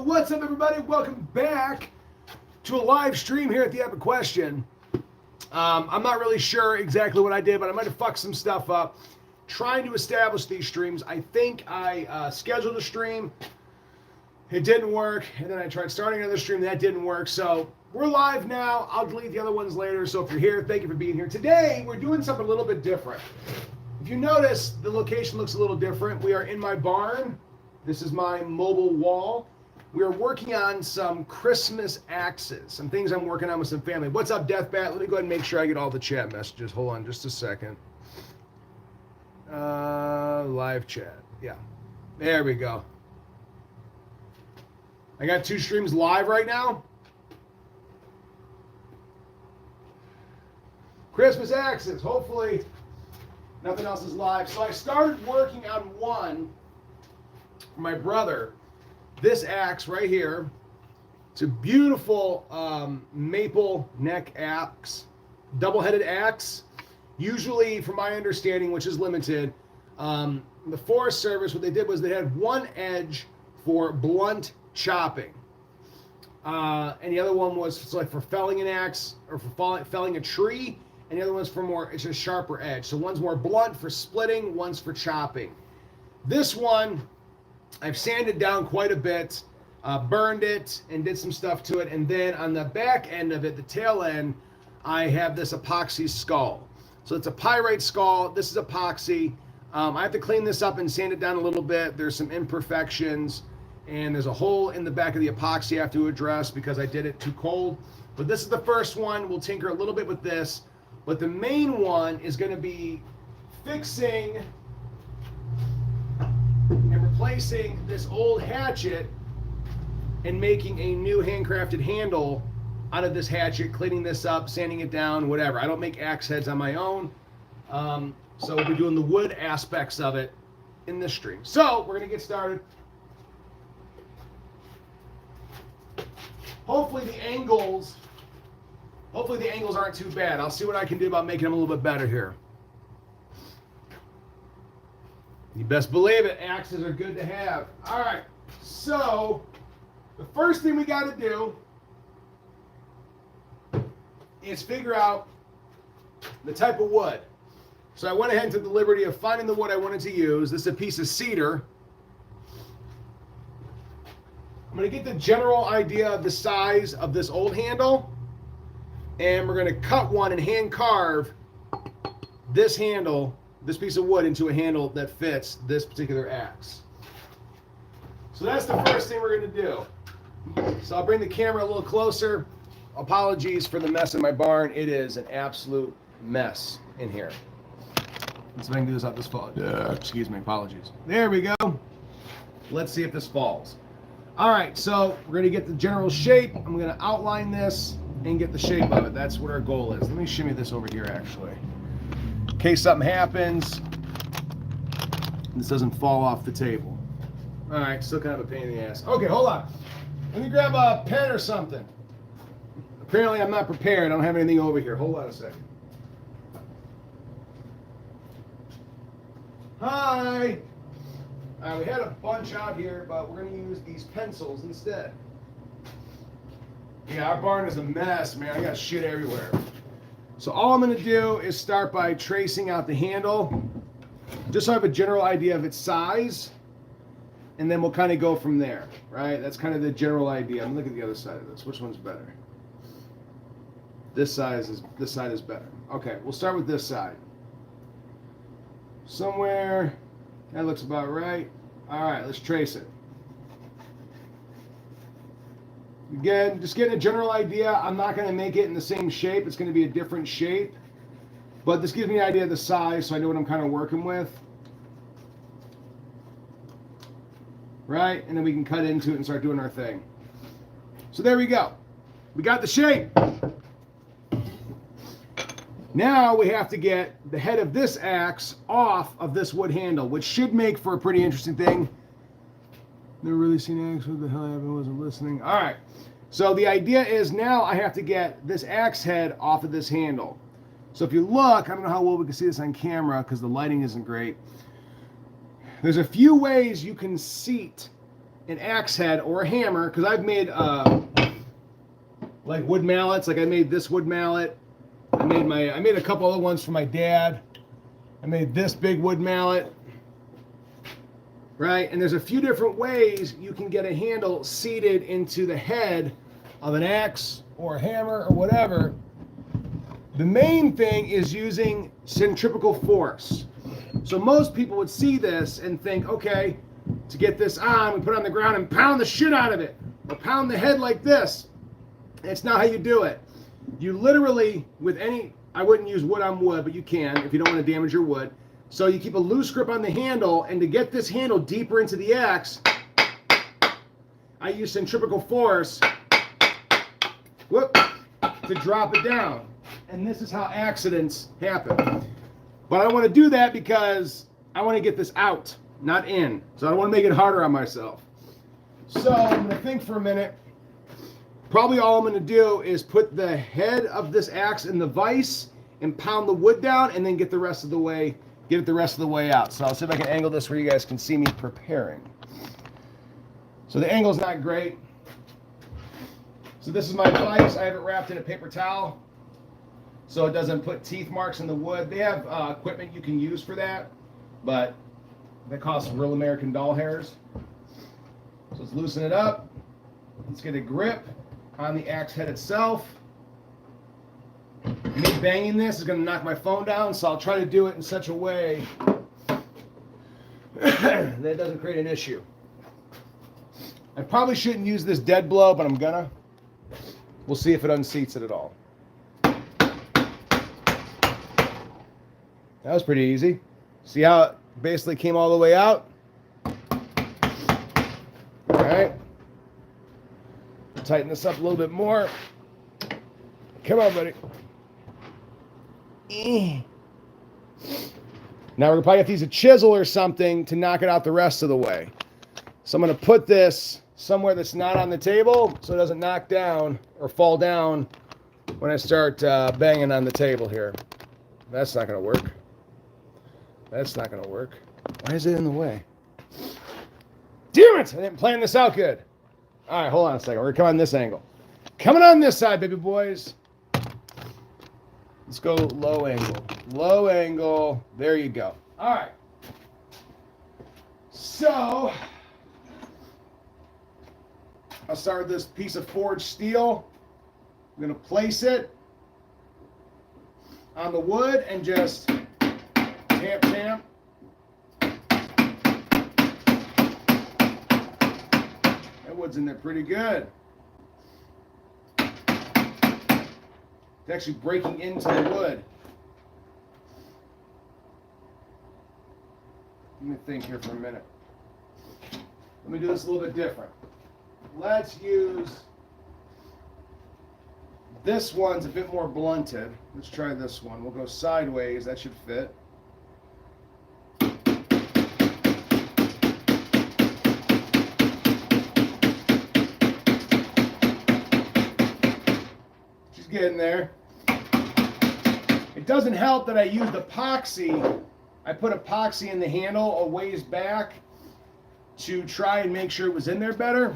What's up, everybody? Welcome back to a live stream here at the Epic Question. I'm not really sure exactly what I did, but I might have fucked some stuff up trying to establish these streams. I think I scheduled a stream, it didn't work, and then I tried starting another stream, that didn't work. So we're live now. I'll delete the other ones later. So if you're here, thank you for being here. Today, we're doing something a little bit different. If you notice, the location looks a little different. We are in my barn. This is my mobile wall. We are working on some Christmas axes, some things I'm working on with some family. What's up, Deathbat? Let me go ahead and make sure I get all the chat messages. Hold on just a second. Live chat. Yeah. There we go. I got 2 streams live right now. Christmas axes. Hopefully nothing else is live. So I started working on one for my brother. This axe right here. It's a beautiful maple neck axe, double-headed axe. Usually, from my understanding, which is limited, the Forest Service, what they did was they had one edge for blunt chopping, and the other one was like for felling an axe or for felling a tree, and the other one's for more, it's a sharper edge. So one's more blunt for splitting, one's for chopping. This one, I've sanded down quite a bit, burned it, and did some stuff to it. And then on the back end of it, the tail end, I have this epoxy skull. So it's a pyrite skull. This is epoxy. I have to clean this up and sand it down a little bit. There's some imperfections, and there's a hole in the back of the epoxy I have to address because I did it too cold. But this is the first one. We'll tinker a little bit with this. But the main one is going to be fixing and replacing this old hatchet and making a new handcrafted handle out of this hatchet, cleaning this up, sanding it down, whatever. I don't make axe heads on my own. So we'll be doing the wood aspects of it in this stream. So we're going to get started. Hopefully the angles aren't too bad. I'll see what I can do about making them a little bit better here. You best believe it, axes are good to have. All right, so the first thing we got to do is figure out the type of wood. So I went ahead and took the liberty of finding the wood I wanted to use. This is a piece of cedar. I'm going to get the general idea of the size of this old handle, and we're going to cut one and hand carve this handle, this piece of wood, into a handle that fits this particular axe. So that's the first thing we're going to do. So I'll bring the camera a little closer. Apologies for the mess in my barn. It is an absolute mess in here. Let's see if I can do this out this fall. Excuse me, apologies. There we go. Let's see if this falls. All right, so we're going to get the general shape. I'm going to outline this and get the shape of it. That's what our goal is. Let me shimmy this over here, actually, in case something happens, this doesn't fall off the table. All right, still kind of a pain in the ass. Okay, hold on. Let me grab a pen or something. Apparently, I'm not prepared. I don't have anything over here. Hold on a second. Hi. We had a bunch out here, but we're going to use these pencils instead. Yeah, our barn is a mess, man. I got shit everywhere. So all I'm going to do is start by tracing out the handle, just so I have a general idea of its size, and then we'll kind of go from there, right? That's kind of the general idea. I'm looking at the other side of this. Which one's better? This side is better. Okay, we'll start with this side. Somewhere, that looks about right. All right, let's trace it. Again, just getting a general idea. I'm not going to make it in the same shape. It's going to be a different shape. But this gives me an idea of the size, so I know what I'm kind of working with. Right? And then we can cut into it and start doing our thing. So there we go. We got the shape. Now we have to get the head of this axe off of this wood handle, which should make for a pretty interesting thing. Never really seen an axe. What the hell happened? I wasn't listening. All right. So the idea is now I have to get this axe head off of this handle. So if you look, I don't know how well we can see this on camera because the lighting isn't great. There's a few ways you can seat an axe head or a hammer, because I've made like wood mallets. Like I made this wood mallet. I made a couple other ones for my dad. I made this big wood mallet. Right? And there's a few different ways you can get a handle seated into the head of an axe or a hammer or whatever. The main thing is using centrifugal force. So most people would see this and think, okay, to get this on, we put it on the ground and pound the shit out of it, or pound the head like this. It's not how you do it. You literally, with any, I wouldn't use wood on wood, but you can if you don't want to damage your wood. So you keep a loose grip on the handle, and to get this handle deeper into the axe, I use centrifugal force, whoop, to drop it down. And this is how accidents happen. But I want to do that because I want to get this out, not in. So I don't want to make it harder on myself. So I'm going to think for a minute. Probably all I'm going to do is put the head of this axe in the vise and pound the wood down, and then get it the rest of the way out. So I'll see if I can angle this where you guys can see me preparing. So the angle's not great. So this is my vise. I have it wrapped in a paper towel so it doesn't put teeth marks in the wood. They have equipment you can use for that, but that costs real American doll hairs. So let's loosen it up. Let's get a grip on the axe head itself. Me banging this is going to knock my phone down, so I'll try to do it in such a way that it doesn't create an issue. I probably shouldn't use this dead blow, but I'm gonna. We'll see if it unseats it at all. That was pretty easy. See how it basically came all the way out? All right. Tighten this up a little bit more. Come on, buddy. Now we're gonna probably have to use a chisel or something to knock it out the rest of the way. So I'm gonna put this somewhere that's not on the table so it doesn't knock down or fall down when I start banging on the table here. That's not gonna work. That's not gonna work. Why is it in the way? Damn it! I didn't plan this out good. All right, hold on a second. We're gonna come on this angle. Coming on this side, baby boys. Let's go low angle. Low angle. There you go. All right. So I'll start with this piece of forged steel. I'm going to place it on the wood and just tamp, tamp. That wood's in there pretty good. It's actually breaking into the wood. Let me think here for a minute. Let me do this a little bit different. Let's use, this one's a bit more blunted. Let's try this one. We'll go sideways. That should fit. She's getting there. It doesn't help that I used epoxy. I put epoxy in the handle a ways back to try and make sure it was in there better,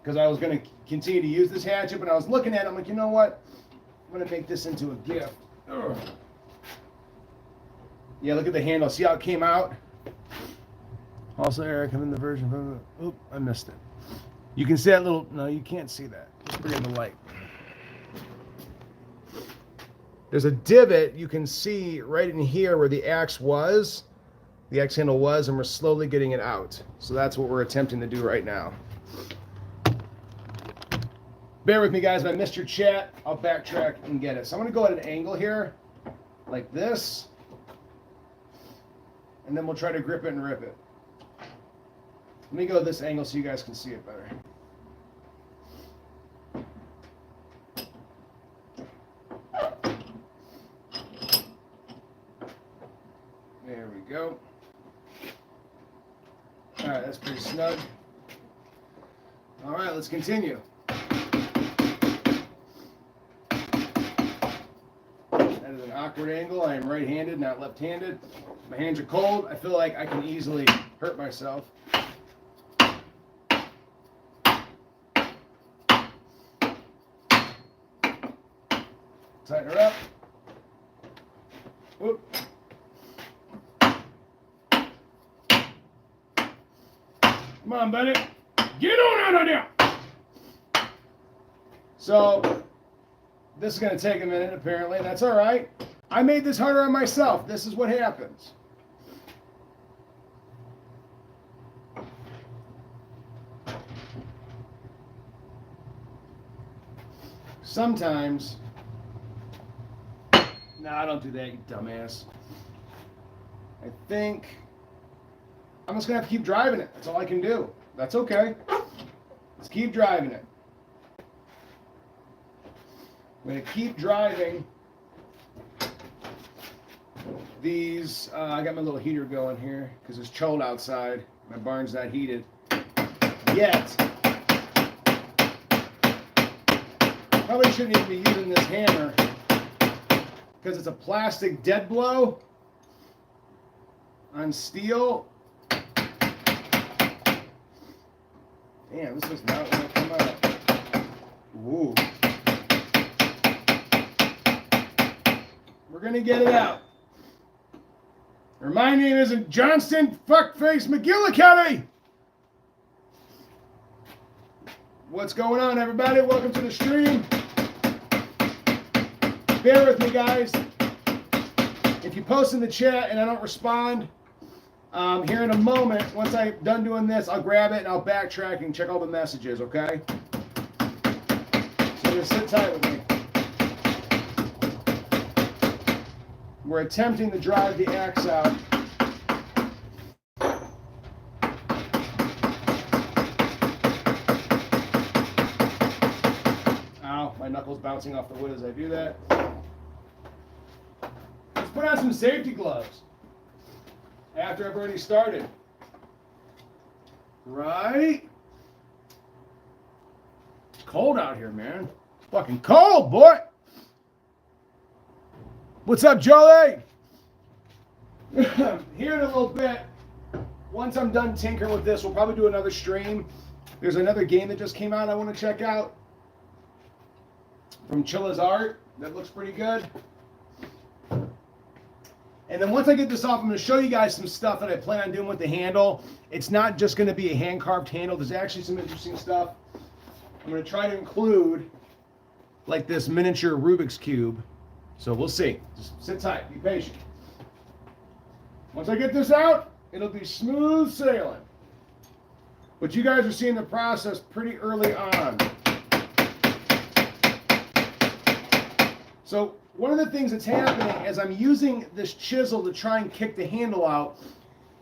because I was going to continue to use this hatchet, but I was looking at it, I'm like, you know what? I'm going to make this into a gift. Ugh. Yeah, look at the handle. See how it came out? Also, Eric, I'm in the version. Oop, I missed it. You can see that little, no, you can't see that. Just bring in the light. There's a divot you can see right in here where the axe was, the axe handle was, and we're slowly getting it out. So that's what we're attempting to do right now. Bear with me, guys. If I missed your chat, I'll backtrack and get it. So I'm going to go at an angle here, like this, and then we'll try to grip it and rip it. Let me go at this angle so you guys can see it better. There we go. All right, that's pretty snug. All right, let's continue. That is an awkward angle. I am right-handed, not left-handed. My hands are cold. I feel like I can easily hurt myself. Tighten her up. Whoop. Come on, buddy. Get on out of there. So, this is going to take a minute, apparently, and that's all right. I made this harder on myself. This is what happens. Sometimes, I don't do that, you dumbass. I think I'm just going to have to keep driving it. That's all I can do. That's okay. Let's keep driving it. I'm going to keep driving these. I got my little heater going here because it's cold outside. My barn's not heated yet. Probably shouldn't even be using this hammer because it's a plastic dead blow on steel. Damn, this was not going to come out. Ooh. We're going to get it out. Or my name isn't Johnston Fuckface McGillicuddy. What's going on, everybody? Welcome to the stream. Bear with me, guys. If you post in the chat and I don't respond, here in a moment, once I'm done doing this, I'll grab it and I'll backtrack and check all the messages, okay? So just sit tight with me. We're attempting to drive the axe out. Ow, my knuckles bouncing off the wood as I do that. Let's put on some safety gloves after I've already started. Right? It's cold out here, man. It's fucking cold, boy. What's up, Jolie? Here in a little bit, once I'm done tinkering with this, we'll probably do another stream. There's another game that just came out I want to check out from Chilla's Art. That looks pretty good. And then once I get this off, I'm going to show you guys some stuff that I plan on doing with the handle. It's not just going to be a hand-carved handle. There's actually some interesting stuff. I'm going to try to include like this miniature Rubik's Cube. So we'll see. Just sit tight. Be patient. Once I get this out, it'll be smooth sailing. But you guys are seeing the process pretty early on. So one of the things that's happening as I'm using this chisel to try and kick the handle out,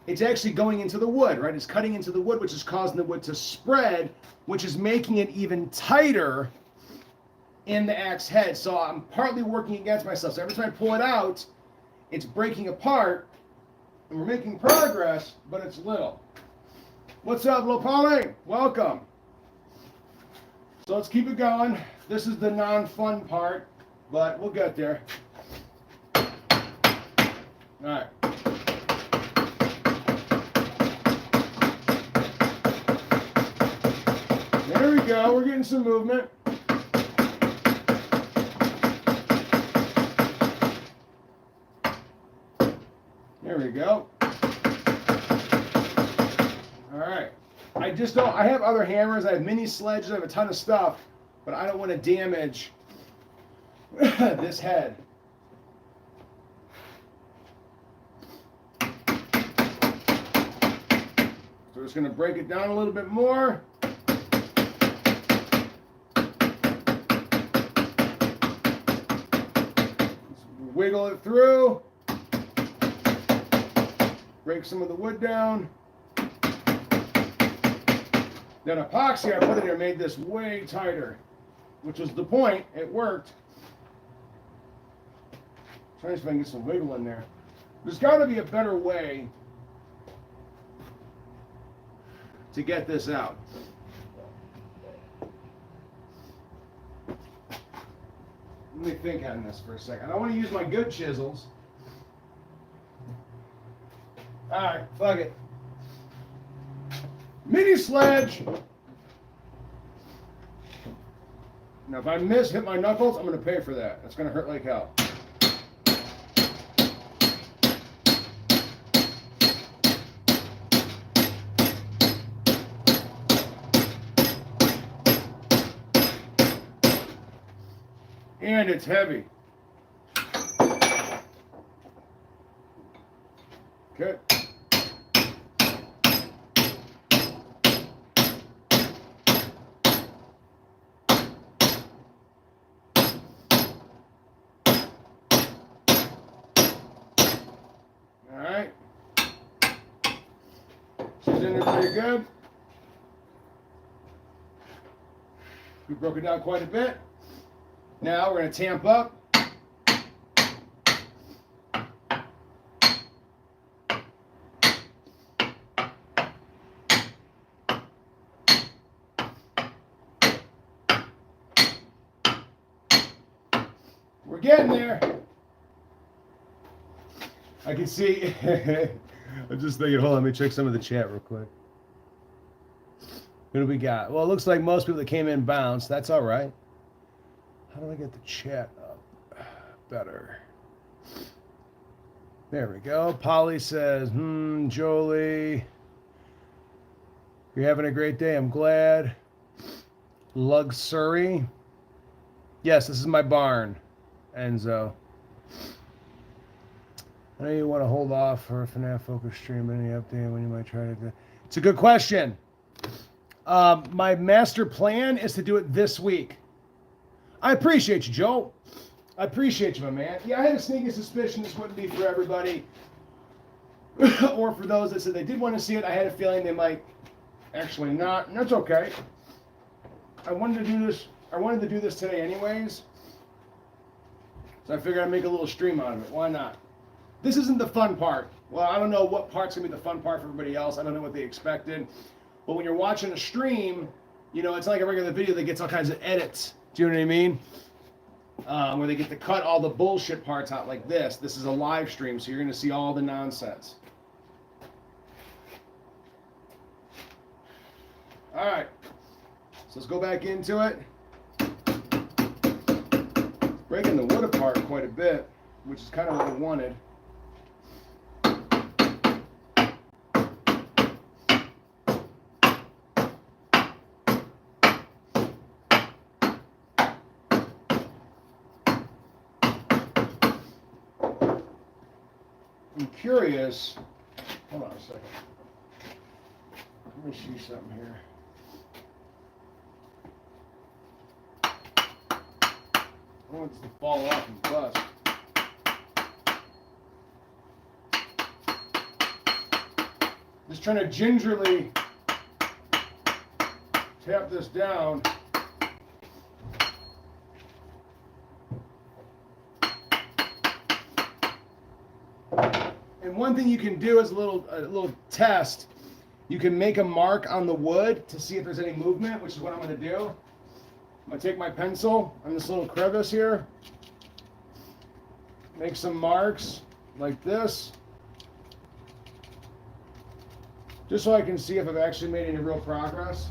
it's actually going into the wood, right? It's cutting into the wood, which is causing the wood to spread, which is making it even tighter in the axe head. So I'm partly working against myself. So every time I pull it out, it's breaking apart, and we're making progress, but it's little. What's up, Lopale? Welcome. So let's keep it going. This is the non-fun part, but we'll get there. All right. There we go. We're getting some movement. There we go. All right. I have other hammers. I have mini sledges. I have a ton of stuff, but I don't want to damage this head. So we're just going to break it down a little bit more. Just wiggle it through. Break some of the wood down. That epoxy I put in there made this way tighter, which was the point. It worked. Trying to see if I can get some wiggle in there. There's got to be a better way to get this out. Let me think on this for a second. I want to use my good chisels. All right, fuck it. Mini sledge. Now, if I hit my knuckles, I'm going to pay for that. It's going to hurt like hell. And it's heavy. Okay. All right. She's in there pretty good. We broke it down quite a bit. Now we're going to tamp up. We're getting there. I can see. I'm just thinking, hold on, let me check some of the chat real quick. Who do we got? Well, it looks like most people that came in bounced. That's all right. How do I get the chat up better? There we go. Polly says, Jolie, you're having a great day. I'm glad. Lug Surrey. Yes, this is my barn, Enzo. I know you want to hold off for a FNAF focus stream. Any update when you might try to do? It's a good question. My master plan is to do it this week. I appreciate you, Joe. I appreciate you, my man. Yeah, I had a sneaking suspicion this wouldn't be for everybody. Or for those that said they did want to see it. I had a feeling they might actually not, and that's okay. I wanted to do this today anyways. So I figured I'd make a little stream out of it. Why not? This isn't the fun part. Well, I don't know what part's going to be the fun part for everybody else. I don't know what they expected. But when you're watching a stream, you know, it's like a regular video that gets all kinds of edits. Do you know what I mean? Where they get to cut all the bullshit parts out like this. This is a live stream, so you're going to see all the nonsense. All right. So let's go back into it. Breaking the wood apart quite a bit, which is kind of what I wanted. I'm curious. Hold on a second. Let me see something here. I want this to fall off and bust. Just trying to gingerly tap this down. And one thing you can do is a little test. You can make a mark on the wood to see if there's any movement, which is what I'm going to do. I'm going to take my pencil on this little crevice here, make some marks like this, just so I can see if I've actually made any real progress.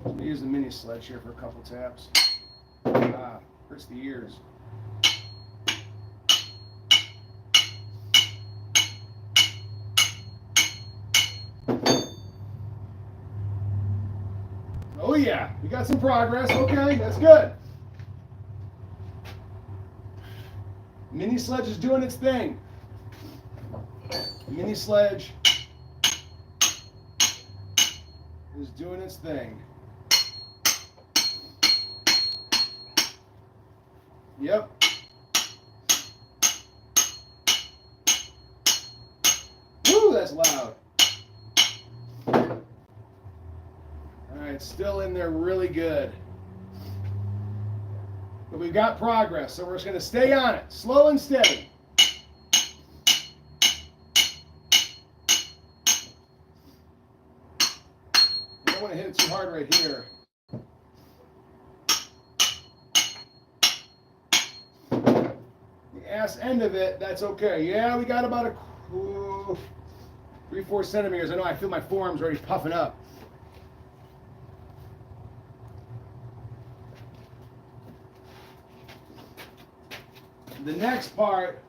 I'm going to use the mini sledge here for a couple taps. Hurts the ears. Oh yeah, we got some progress. Okay, that's good. Mini sledge is doing its thing. Mini sledge is doing its thing. Yep. Woo, that's loud. All right, still in there really good. But we've got progress, so we're just going to stay on it, slow and steady. You don't want to hit it too hard right here. The ass end of it, that's okay. Yeah, we got about a 3-4 centimeters. I know I feel my forearms already puffing up. The next part,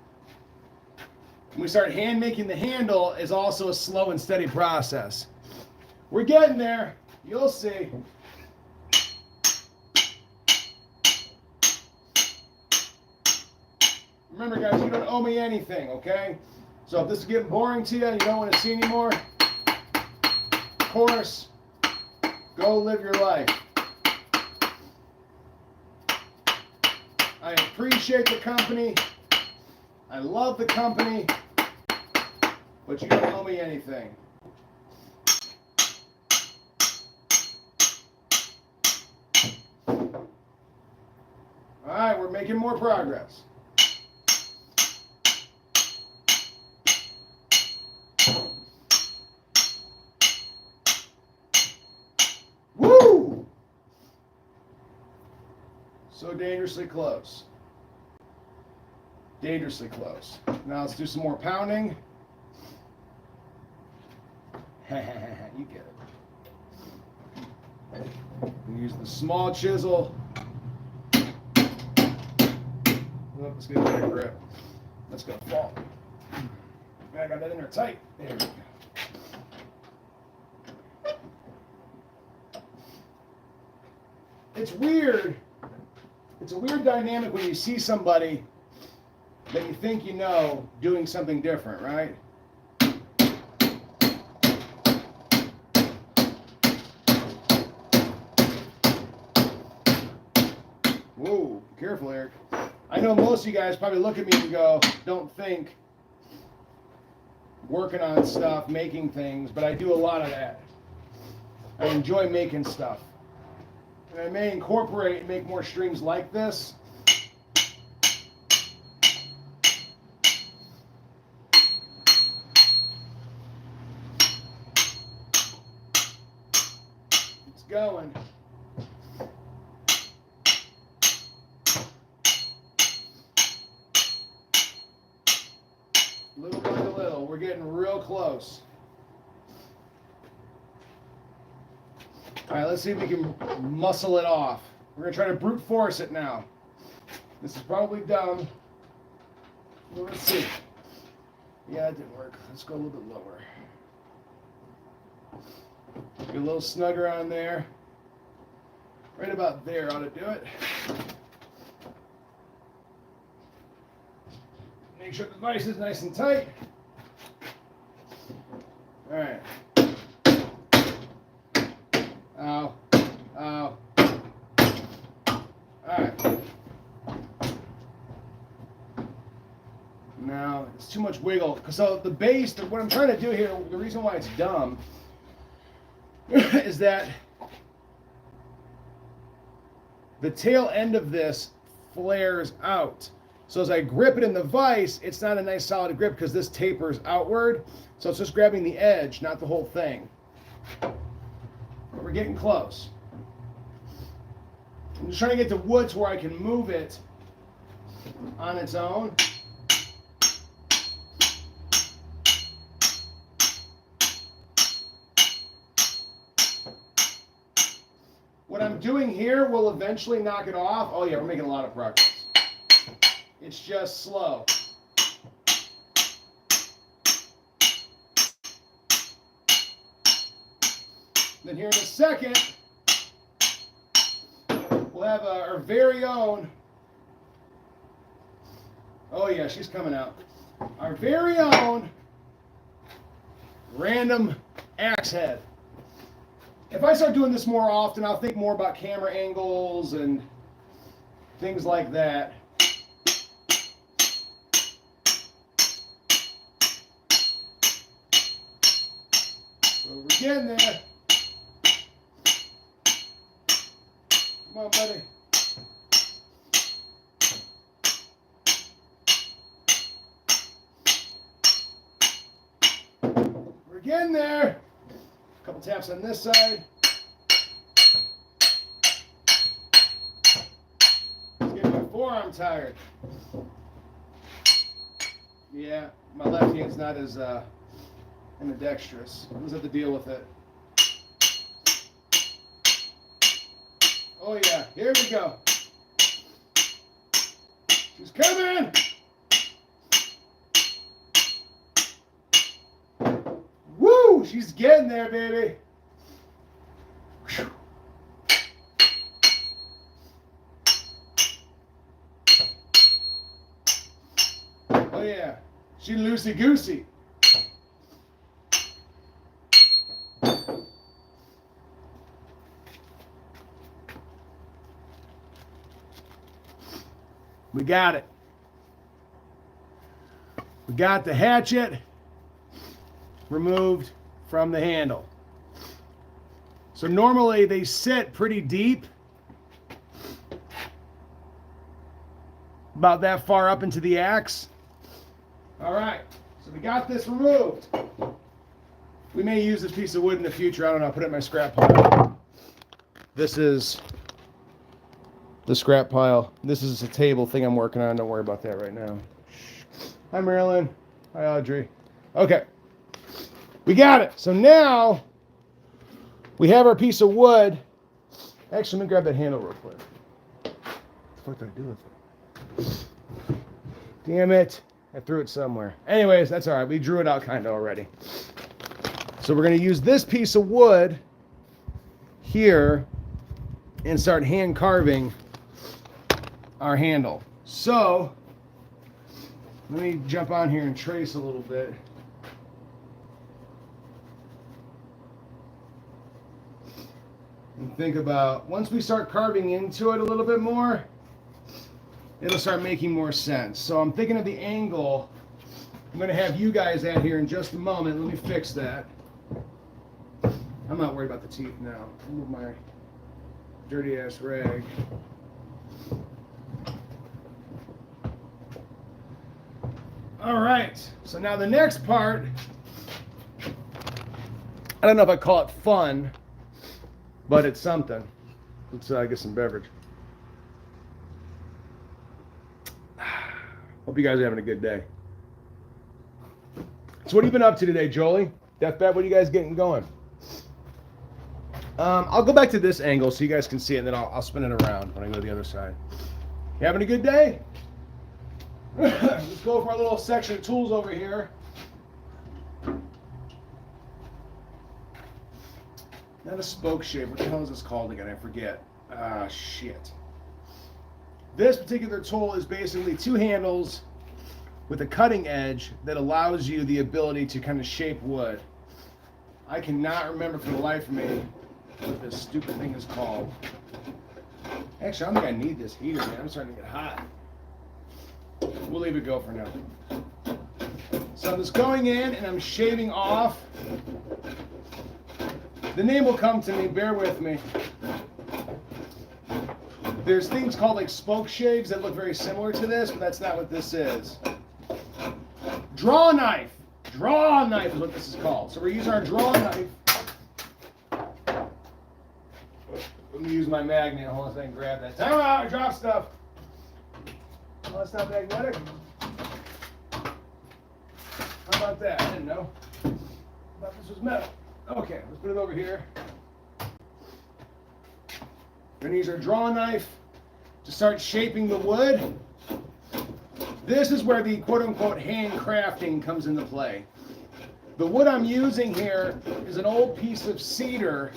when we start hand making the handle, is also a slow and steady process. We're getting there. You'll see. Remember, guys, you don't owe me anything, okay? So if this is getting boring to you and you don't want to see anymore, of course, go live your life. I appreciate the company. I love the company, but you don't owe me anything. All right, we're making more progress. Woo! So dangerously close. Dangerously close. Now let's do some more pounding. You get it. Use the small chisel. Let's get a better grip. That's gonna fall. I got that in there tight. There we go. It's weird. It's a weird dynamic when you see somebody that you think you know doing something different, right? Whoa, careful, Eric. I know most of you guys probably look at me and go, don't think working on stuff, making things, but I do a lot of that. I enjoy making stuff. And I may incorporate and make more streams like this. It's going. Little by little, we're getting real close. All right, let's see if we can muscle it off. We're gonna try to brute force it now. This is probably dumb. Well, let's see. Yeah, it didn't work. Let's go a little bit lower. Get a little snugger on there. Right about there ought to do it. Make sure the vise is nice and tight. All right. Ow. Ow. Alright. Now, it's too much wiggle. So the base, what I'm trying to do here, the reason why it's dumb, is that the tail end of this flares out. So as I grip it in the vise, it's not a nice solid grip because this tapers outward. So it's just grabbing the edge, not the whole thing. But we're getting close. I'm just trying to get to wood to where I can move it on its own. What I'm doing here will eventually knock it off. Oh yeah, we're making a lot of progress. It's just slow. Then here in a second, we'll have our very own, oh yeah, she's coming out, our very own random axe head. If I start doing this more often, I'll think more about camera angles and things like that. So we're getting there. Come on, buddy. We're getting there. A couple taps on this side. Let's get my forearm tired. Yeah, my left hand's not as ambidextrous. Let's have to deal with it. Oh yeah, here we go. She's coming! Woo! She's getting there, baby. Whew. Oh yeah, she's loosey-goosey. We got it. We got the hatchet removed from the handle. So normally they sit pretty deep, about that far up into the axe. All right, so we got this removed. We may use this piece of wood in the future. I don't know. I'll put it in my scrap pile. This is the scrap pile. This is a table thing I'm working on. Don't worry about that right now. Hi, Marilyn. Hi, Audrey. Okay. We got it. So now we have our piece of wood. Actually, let me grab that handle real quick. What the fuck did I do with it? Damn it. I threw it somewhere. Anyways, that's all right. We drew it out kind of already. So we're going to use this piece of wood here and start hand carving our handle. So let me jump on here and trace a little bit. And think about, once we start carving into it a little bit more, it'll start making more sense. So I'm thinking of the angle I'm going to have you guys at here in just a moment. Let me fix that. I'm not worried about the teeth now. I'll move my dirty ass rag. All right, so now the next part, I don't know if I call it fun, but it's something. Let's get some beverage. Hope you guys are having a good day. So what have you been up to today, Jolie? Deathbed, what are you guys getting going? I'll go back to this angle so you guys can see it, and then I'll spin it around when I go to the other side. You having a good day? Let's go for our little section of tools over here. Not a spoke shape. What the hell is this called again? I forget. Shit. This particular tool is basically two handles with a cutting edge that allows you the ability to kind of shape wood. I cannot remember for the life of me what this stupid thing is called. Actually, I don't think I need this heater, man. I'm starting to get hot. We'll leave it go for now. So I'm just going in and I'm shaving off. The name will come to me, bear with me. There's things called like spoke shaves that look very similar to this, but that's not what this is. Draw knife. Draw knife is what this is called. So we're using our draw knife. Let me use my magnet. Hold on a second, grab that. Time out, I dropped stuff. Oh, that's not magnetic. How about that? I didn't know. I thought this was metal. Okay, let's put it over here. We're going to use our draw knife to start shaping the wood. This is where the quote-unquote handcrafting comes into play. The wood I'm using here is an old piece of cedar.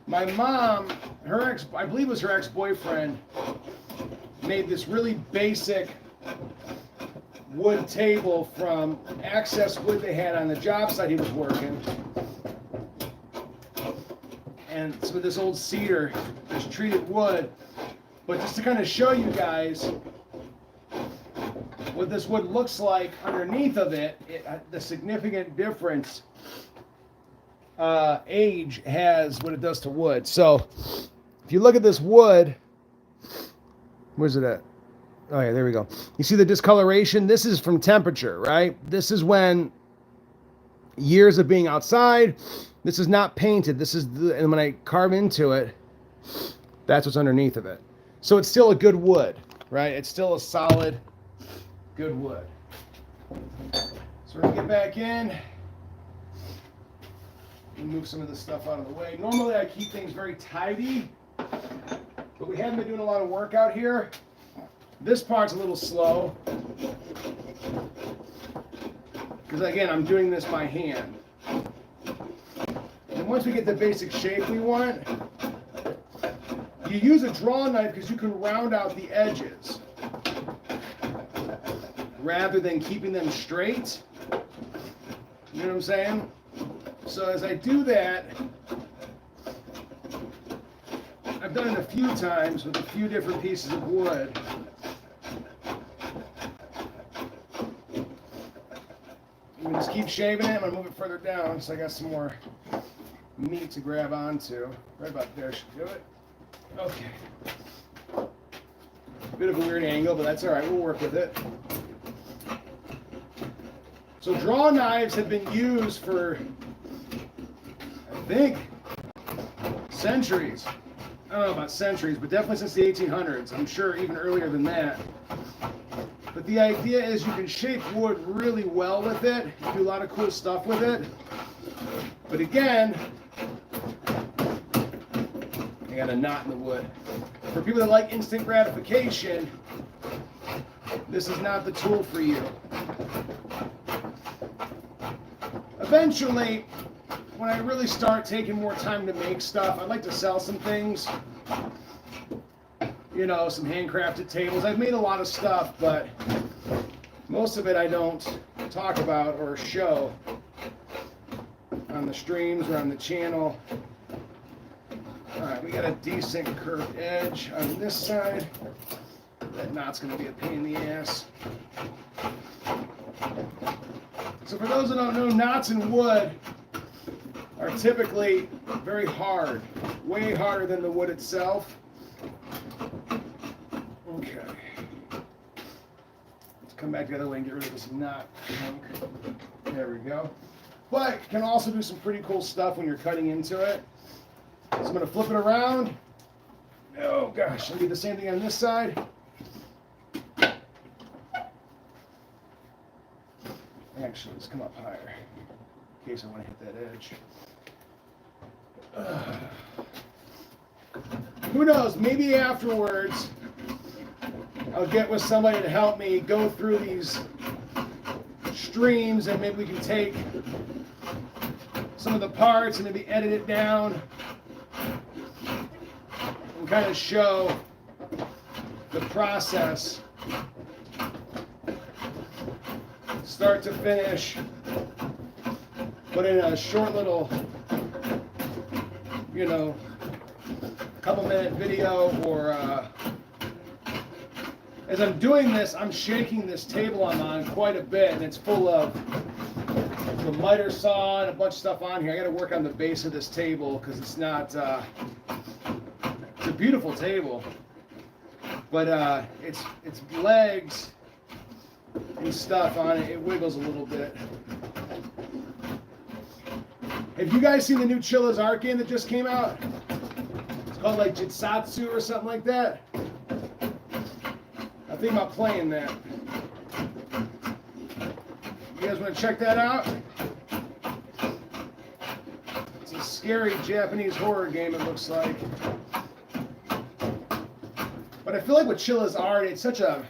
My mom, I believe it was her ex-boyfriend, made this really basic wood table from excess wood they had on the job site he was working. And some of this old cedar is treated wood. But just to kind of show you guys what this wood looks like underneath of it, the significant difference age has what it does to wood. So if you look at this wood, where's it at? Oh yeah, there we go. You see the discoloration? This is from temperature, right? This is when years of being outside. This is not painted. This is and when I carve into it, that's what's underneath of it. So it's still a good wood, right? It's still a solid, good wood. So we're gonna get back in. move some of this stuff out of the way. Normally I keep things very tidy, but we haven't been doing a lot of work out here. This part's a little slow, because again, I'm doing this by hand. And once we get the basic shape we want, you use a draw knife because you can round out the edges rather than keeping them straight. You know what I'm saying? So as I do that, I've done it a few times with a few different pieces of wood. I'm gonna just keep shaving it. I'm gonna move it further down so I got some more meat to grab onto. Right about there should do it. Okay. Bit of a weird angle, but that's all right. We'll work with it. So draw knives have been used for, I think, centuries. I don't know about centuries, but definitely since the 1800s. I'm sure even earlier than that. But the idea is you can shape wood really well with it. You do a lot of cool stuff with it. But again, I got a knot in the wood. For people that like instant gratification, this is not the tool for you. Eventually, when I really start taking more time to make stuff, I'd like to sell some things. You know, some handcrafted tables. I've made a lot of stuff, but most of it I don't talk about or show on the streams or on the channel. Alright, we got a decent curved edge on this side. That knot's going to be a pain in the ass. So for those that don't know, knots in wood are typically very hard, way harder than the wood itself. Okay. Let's come back the other way and get rid of this knot chunk. There we go. But you can also do some pretty cool stuff when you're cutting into it. So I'm going to flip it around. Oh gosh, I'll do the same thing on this side. Actually, let's come up higher in case I want to hit that edge. Who knows? Maybe afterwards I'll get with somebody to help me go through these streams, and maybe we can take some of the parts and maybe edit it down and kind of show the process start to finish, but in a short little, you know, couple minute video. Or as I'm doing this, I'm shaking this table I'm on quite a bit, and it's full of the miter saw and a bunch of stuff on here. I got to work on the base of this table because it's not, it's a beautiful table, but its legs and stuff on it, it wiggles a little bit. Have you guys seen the new Chilla's art game that just came out? It's called like Jitsatsu or something like that. I think about playing that. You guys want to check that out? It's a scary Japanese horror game, it looks like. But I feel like with Chilla's art, it's such a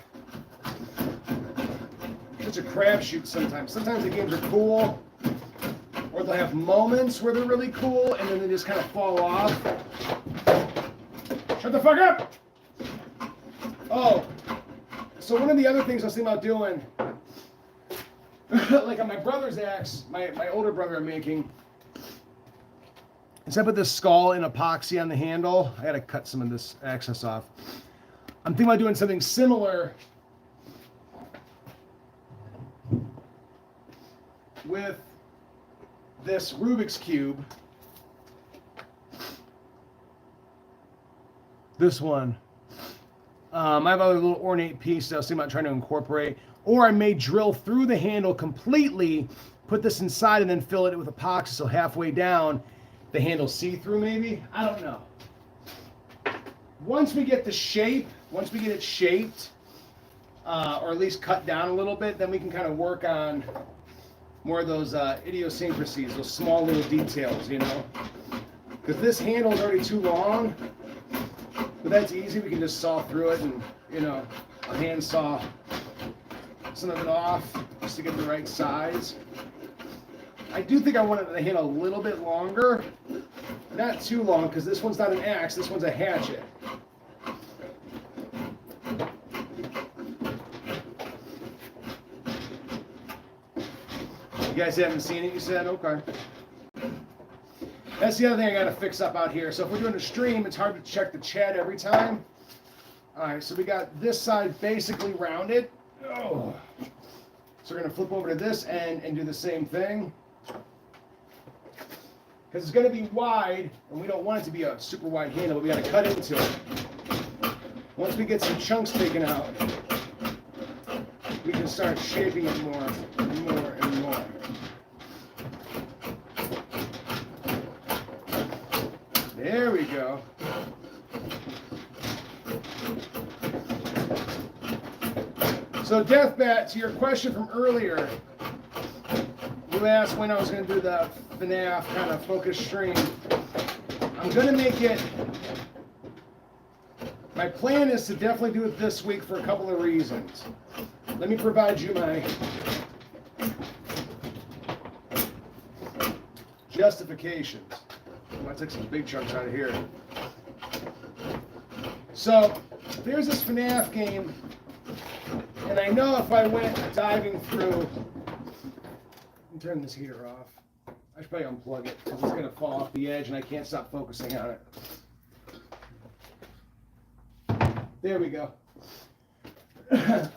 crapshoot sometimes. Sometimes the games are cool, or they'll have moments where they're really cool, and then they just kind of fall off. Shut the fuck up! Oh, so one of the other things I was thinking about doing, like on my brother's axe, my older brother I'm making, is I put this skull in epoxy on the handle. I gotta cut some of this excess off. I'm thinking about doing something similar with this Rubik's Cube. This one. I have other little ornate piece that I was thinking about trying to incorporate. Or I may drill through the handle completely, put this inside, and then fill it with epoxy, so halfway down, the handle's see-through maybe? I don't know. Once we get the shape, once we get it shaped, or at least cut down a little bit, then we can kind of work on more of those idiosyncrasies, those small little details, you know. Because this handle is already too long, but that's easy. We can just saw through it and, you know, a hand saw some of it off just to get the right size. I do think I wanted the handle a little bit longer, not too long, because this one's not an axe, this one's a hatchet. You guys haven't seen it, you said? Okay. That's the other thing I got to fix up out here. So if we're doing a stream, it's hard to check the chat every time. All right, so we got this side basically rounded. Oh. So we're going to flip over to this end and do the same thing. Because it's going to be wide, and we don't want it to be a super wide handle, but we got to cut into it. Once we get some chunks taken out, we can start shaping it more and more and more. There we go. So Deathbat, to your question from earlier, you asked when I was going to do the FNAF kind of focus stream. I'm going to make it, my plan is to definitely do it this week for a couple of reasons. Let me provide you my justifications. I took some big chunks out of here. So there's this FNAF game, and I know if I went diving through, turn this heater off. I should probably unplug it because it's going to fall off the edge and I can't stop focusing on it. There we go. If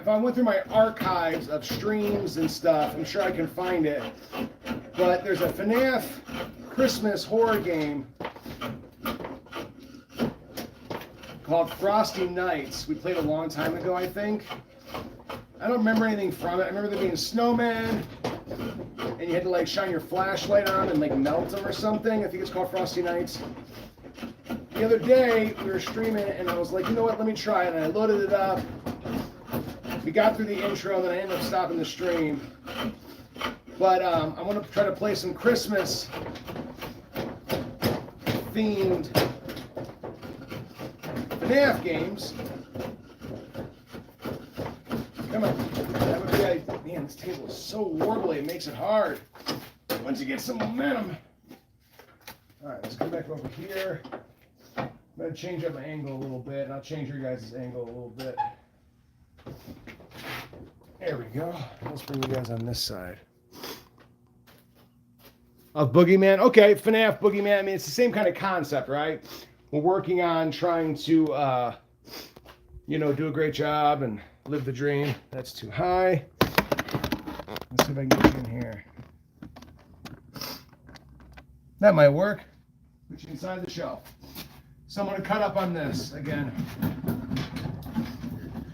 I went through my archives of streams and stuff, I'm sure I can find it. But there's a FNAF Christmas horror game called Frosty Nights. We played a long time ago, I think. I don't remember anything from it. I remember there being snowmen, and you had to like shine your flashlight on and like melt them or something. I think it's called Frosty Nights. The other day, we were streaming it, and I was like, you know what, let me try it. And I loaded it up. We got through the intro, and then I ended up stopping the stream. But I want to try to play some Christmas themed FNAF games. Come on. That would be, man, this table is so warbly, it makes it hard. Once you get some momentum. Alright, let's come back over here. I'm going to change up my angle a little bit, and I'll change your guys' angle a little bit. There we go. Let's bring you guys on this side. Of Boogeyman. Okay, FNAF Boogeyman. I mean, it's the same kind of concept, right? We're working on trying to, you know, do a great job and live the dream. That's too high. Let's see if I can get you in here. That might work. Put you inside the shelf. So I'm going to cut up on this again.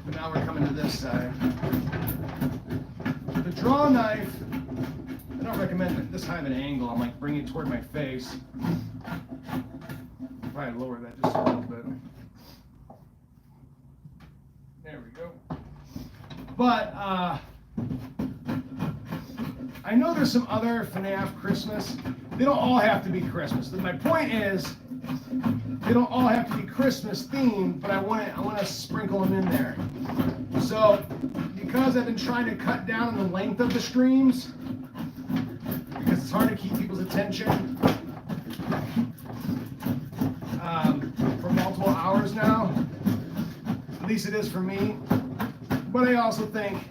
But now we're coming to this side. The draw knife, I don't recommend this high of an angle. I'm like bringing it toward my face. Probably lower that just a little bit. There we go. But I know there's some other FNAF Christmas. They don't all have to be Christmas. My point is, they don't all have to be Christmas themed, but I want to sprinkle them in there. So, because I've been trying to cut down on the length of the streams, because it's hard to keep people's attention for multiple hours now. At least it is for me. But I also think,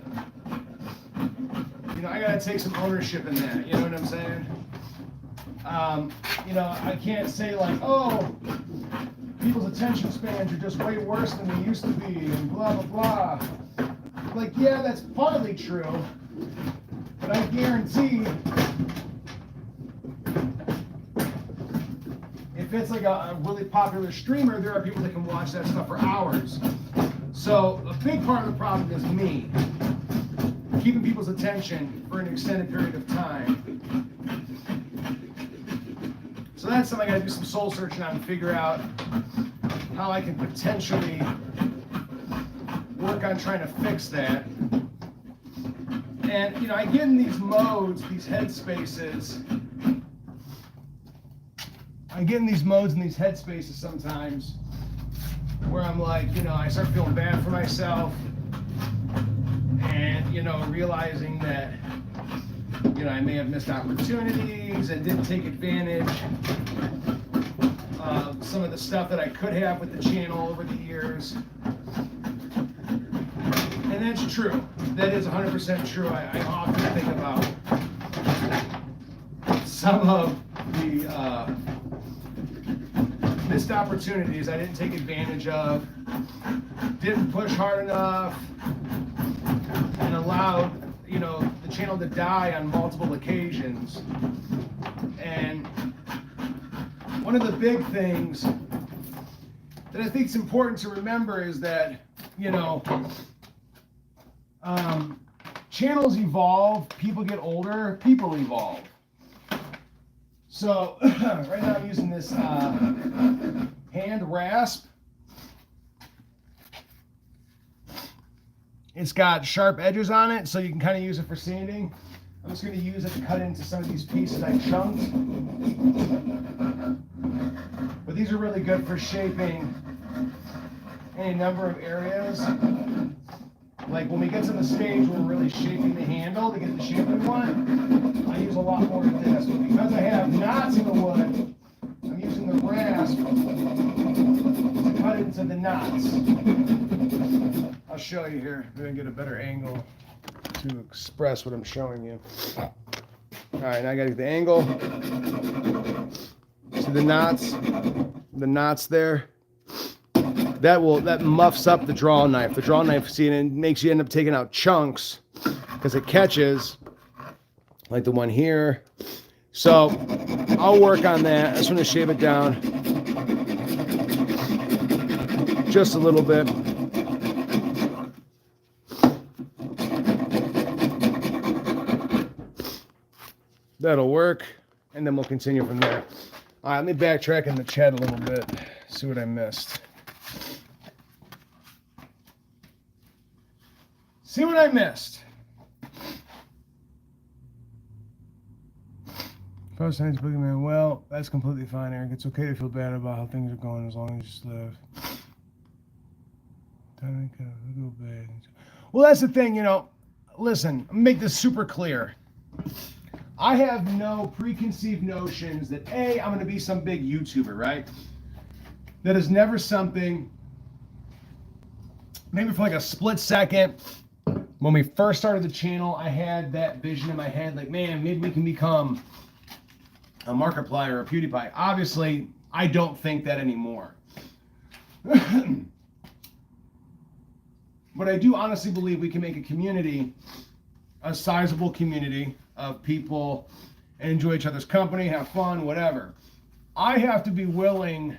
you know, I gotta take some ownership in that. You know what I'm saying? You know, I can't say like, oh, people's attention spans are just way worse than they used to be, and blah blah blah. Like, yeah, that's partly true, but I guarantee if it's like a really popular streamer, there are people that can watch that stuff for hours. So a big part of the problem is me, keeping people's attention for an extended period of time. So that's something I gotta do some soul searching on and figure out how I can potentially work on trying to fix that. And, you know, I get in these modes, these headspaces. I get in these modes and these headspaces sometimes where I'm like, you know, I start feeling bad for myself and, you know, realizing that, you know, I may have missed opportunities and didn't take advantage of some of the stuff that I could have with the channel over the years. And that's true. That is 100% true. I often think about some of the missed opportunities I didn't take advantage of, didn't push hard enough, and allowed, you know, the channel to die on multiple occasions. And one of the big things that I think is important to remember is that, you know, channels evolve, people get older, people evolve. So right now I'm using this hand rasp. It's got sharp edges on it, so you can kind of use it for sanding. I'm just going to use it to cut into some of these pieces I chunked. But these are really good for shaping any number of areas. Like when we get to the stage where we're really shaping the handle to get the shape we want, I use a lot more of this. But because I have knots in the wood, I'm using the rasp to cut into the knots. I'll show you here. I'm going to get a better angle to express what I'm showing you. All right, now I got to get the angle. See the knots there? That muffs up the draw knife. The draw knife, see, and it makes you end up taking out chunks because it catches, like the one here. So I'll work on that. I just want to shave it down just a little bit. That'll work, and then we'll continue from there. All right, let me backtrack in the chat a little bit, see what I missed. See what I missed. First time's Boogeyman. Well, that's completely fine, Eric. It's okay to feel bad about how things are going as long as you just live. Well, that's the thing, you know. Listen, make this super clear. I have no preconceived notions that, A, I'm going to be some big YouTuber, right? That is never something, maybe for like a split second, when we first started the channel, I had that vision in my head, like, man, maybe we can become a Markiplier or a PewDiePie. Obviously, I don't think that anymore. But I do honestly believe we can make a community, a sizable community of people, and enjoy each other's company, have fun, whatever. I have to be willing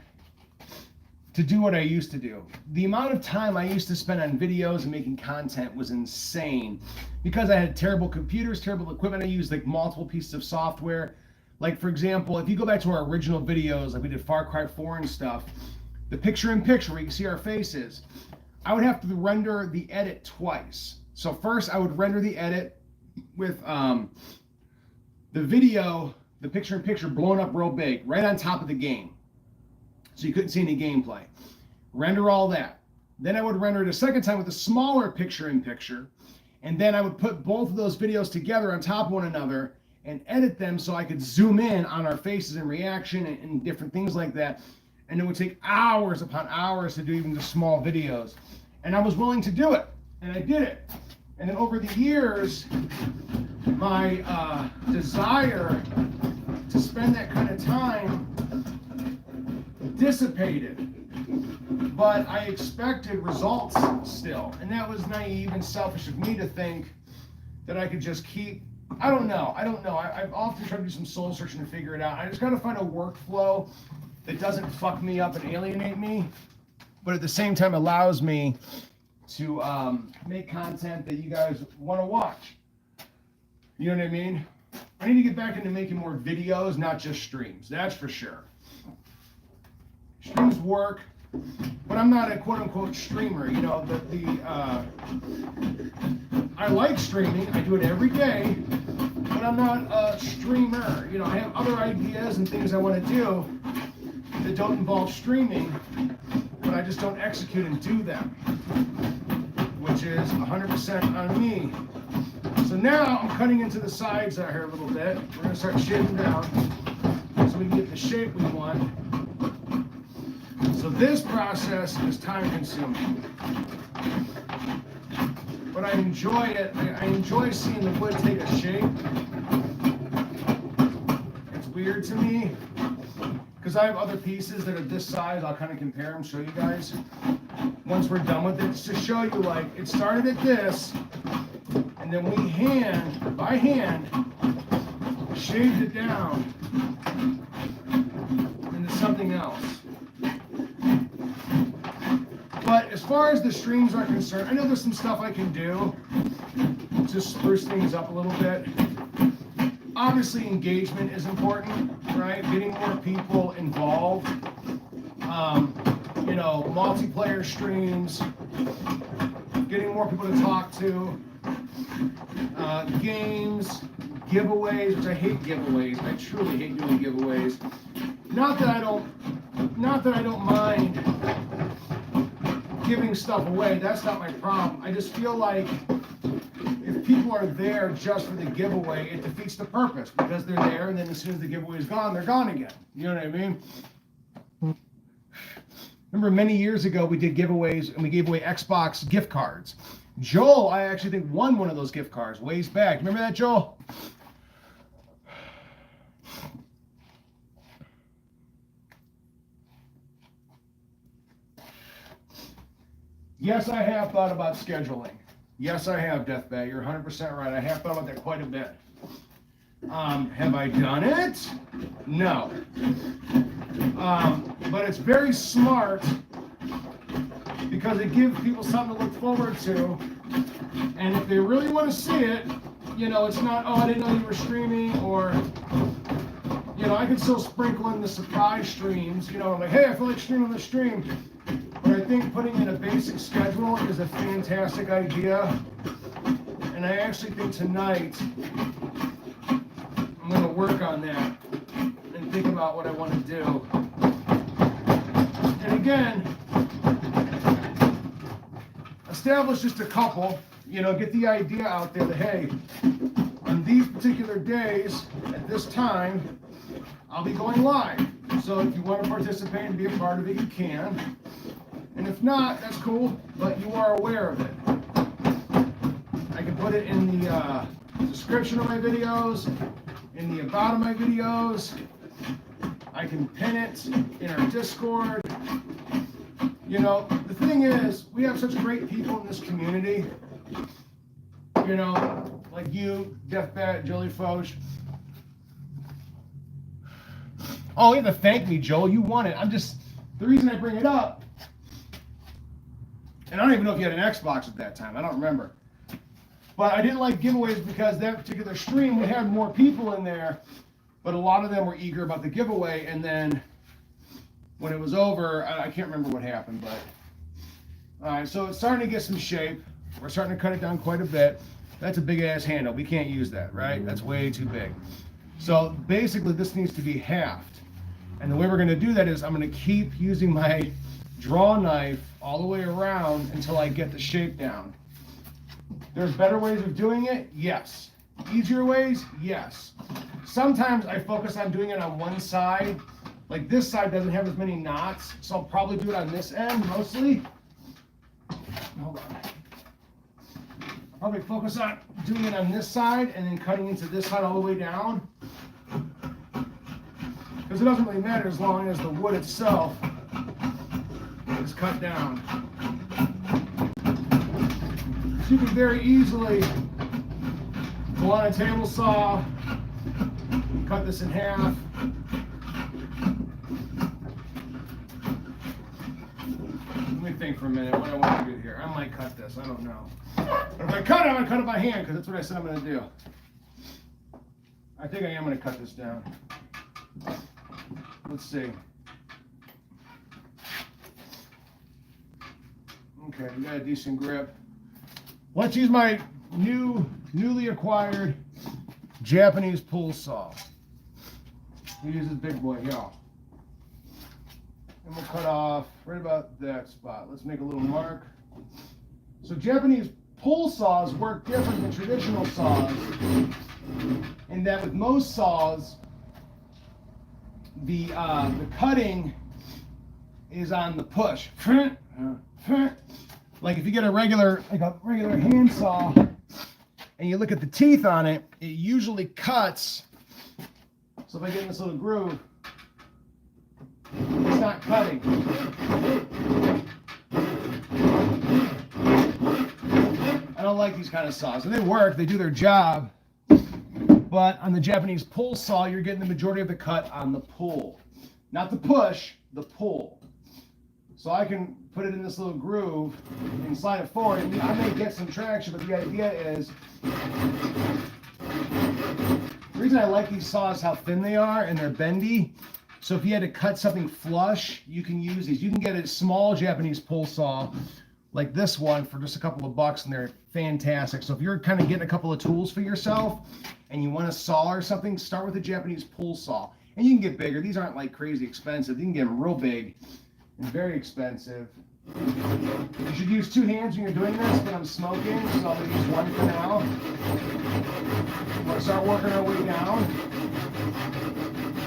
to do what I used to do. The amount of time I used to spend on videos and making content was insane because I had terrible computers, terrible equipment. I used like multiple pieces of software. Like for example, if you go back to our original videos, like we did Far Cry 4 and stuff, the picture-in-picture where you can see our faces, I would have to render the edit twice. So first I would render the edit with the video, the picture-in-picture blown up real big, right on top of the game. So you couldn't see any gameplay. Render all that. Then I would render it a second time with a smaller picture-in-picture, and then I would put both of those videos together on top of one another and edit them so I could zoom in on our faces and reaction and different things like that. And it would take hours upon hours to do even the small videos. And I was willing to do it, and I did it. And then over the years, my desire to spend that kind of time dissipated, but I expected results still, and that was naive and selfish of me to think that I could just keep, I don't know, I've often tried to do some soul searching to figure it out. I just got to find a workflow that doesn't fuck me up and alienate me, but at the same time allows me to make content that you guys want to watch. You know what I mean? I need to get back into making more videos, not just streams, that's for sure. Streams work, but I'm not a quote-unquote streamer. You know, I like streaming. I do it every day, but I'm not a streamer. You know, I have other ideas and things I want to do that don't involve streaming, but I just don't execute and do them, which is 100% on me. So now I'm cutting into the sides out here a little bit. We're going to start shaving down so we can get the shape we want. So this process is time consuming, but I enjoy it. I enjoy seeing the wood take a shape. It's weird to me because I have other pieces that are this size. I'll kind of compare them, show you guys once we're done with it, just to show you like it started at this, and then we by hand shaved it down into something else. But as far as the streams are concerned, I know there's some stuff I can do to spruce things up a little bit. Obviously, engagement is important, right? Getting more people involved. You know, multiplayer streams, getting more people to talk to, games, giveaways, which I hate giveaways. I truly hate doing giveaways. Not that I don't mind giving stuff away. That's not my problem. I just feel like if people are there just for the giveaway, it defeats the purpose because they're there and then as soon as the giveaway is gone, they're gone again. You know what I mean? Remember many years ago we did giveaways and we gave away Xbox gift cards. Joel, I actually think, won one of those gift cards ways back. Remember that, Joel? Yes, I have thought about scheduling. Yes, I have, Deathbat. You're 100% right. I have thought about that quite a bit. Have I done it? No. But it's very smart because it gives people something to look forward to. And if they really want to see it, you know, it's not, oh, I didn't know you were streaming, or, you know, I can still sprinkle in the surprise streams, you know, like, hey, I feel like streaming the stream. But I think putting in a basic schedule is a fantastic idea. And I actually think tonight I'm going to work on that and think about what I want to do. And again, establish just a couple, you know, get the idea out there that, hey, on these particular days at this time, I'll be going live. So if you want to participate and be a part of it, you can. And if not, that's cool, but you are aware of it. I can put it in the description of my videos, in the about of my videos. I can pin it in our Discord. You know, the thing is, we have such great people in this community. You know, like you, Deathbat, Jolly Foch. Oh, you have to thank me, Joel. You won it. The reason I bring it up, and I don't even know if you had an Xbox at that time. I don't remember. But I didn't like giveaways because that particular stream, we had more people in there, but a lot of them were eager about the giveaway. And then when it was over, I can't remember what happened, but all right, so it's starting to get some shape. We're starting to cut it down quite a bit. That's a big ass handle. We can't use that, right? That's way too big. So basically this needs to be halved. And the way we're going to do that is I'm going to keep using my draw knife all the way around until I get the shape down. There's better ways of doing it? Yes. Easier ways? Yes. Sometimes I focus on doing it on one side. Like this side doesn't have as many knots, so I'll probably do it on this end mostly. Hold on. I'll probably focus on doing it on this side and then cutting into this side all the way down. Because it doesn't really matter as long as the wood itself is cut down. So you can very easily go on a table saw, cut this in half. Let me think for a minute what I want to do here. I might cut this, I don't know. But if I cut it, I'm going to cut it by hand because that's what I said I'm going to do. I think I am going to cut this down. Let's see. Okay, we got a decent grip. Let's use my newly acquired Japanese pull saw. We use this big boy here. And we'll cut off right about that spot. Let's make a little mark. So Japanese pull saws work different than traditional saws in that with most saws, the cutting is on the push. Like if you get a regular hand saw and you look at the teeth on it, it usually cuts. So if I get in this little groove, it's not cutting. I don't like these kind of saws. And they work, they do their job. But on the Japanese pull saw, you're getting the majority of the cut on the pull. Not the push, the pull. So I can put it in this little groove and slide it forward. And I may get some traction, but the idea is, the reason I like these saws is how thin they are and they're bendy. So if you had to cut something flush, you can use these. You can get a small Japanese pull saw like this one for just a couple of bucks, and they're fantastic. So if you're kind of getting a couple of tools for yourself and you want a saw or something, start with a Japanese pull saw. And you can get bigger. These aren't like crazy expensive. You can get them real big and very expensive. You should use two hands when you're doing this, but I'm smoking, so I'm going to use one for now. We're going to start working our way down,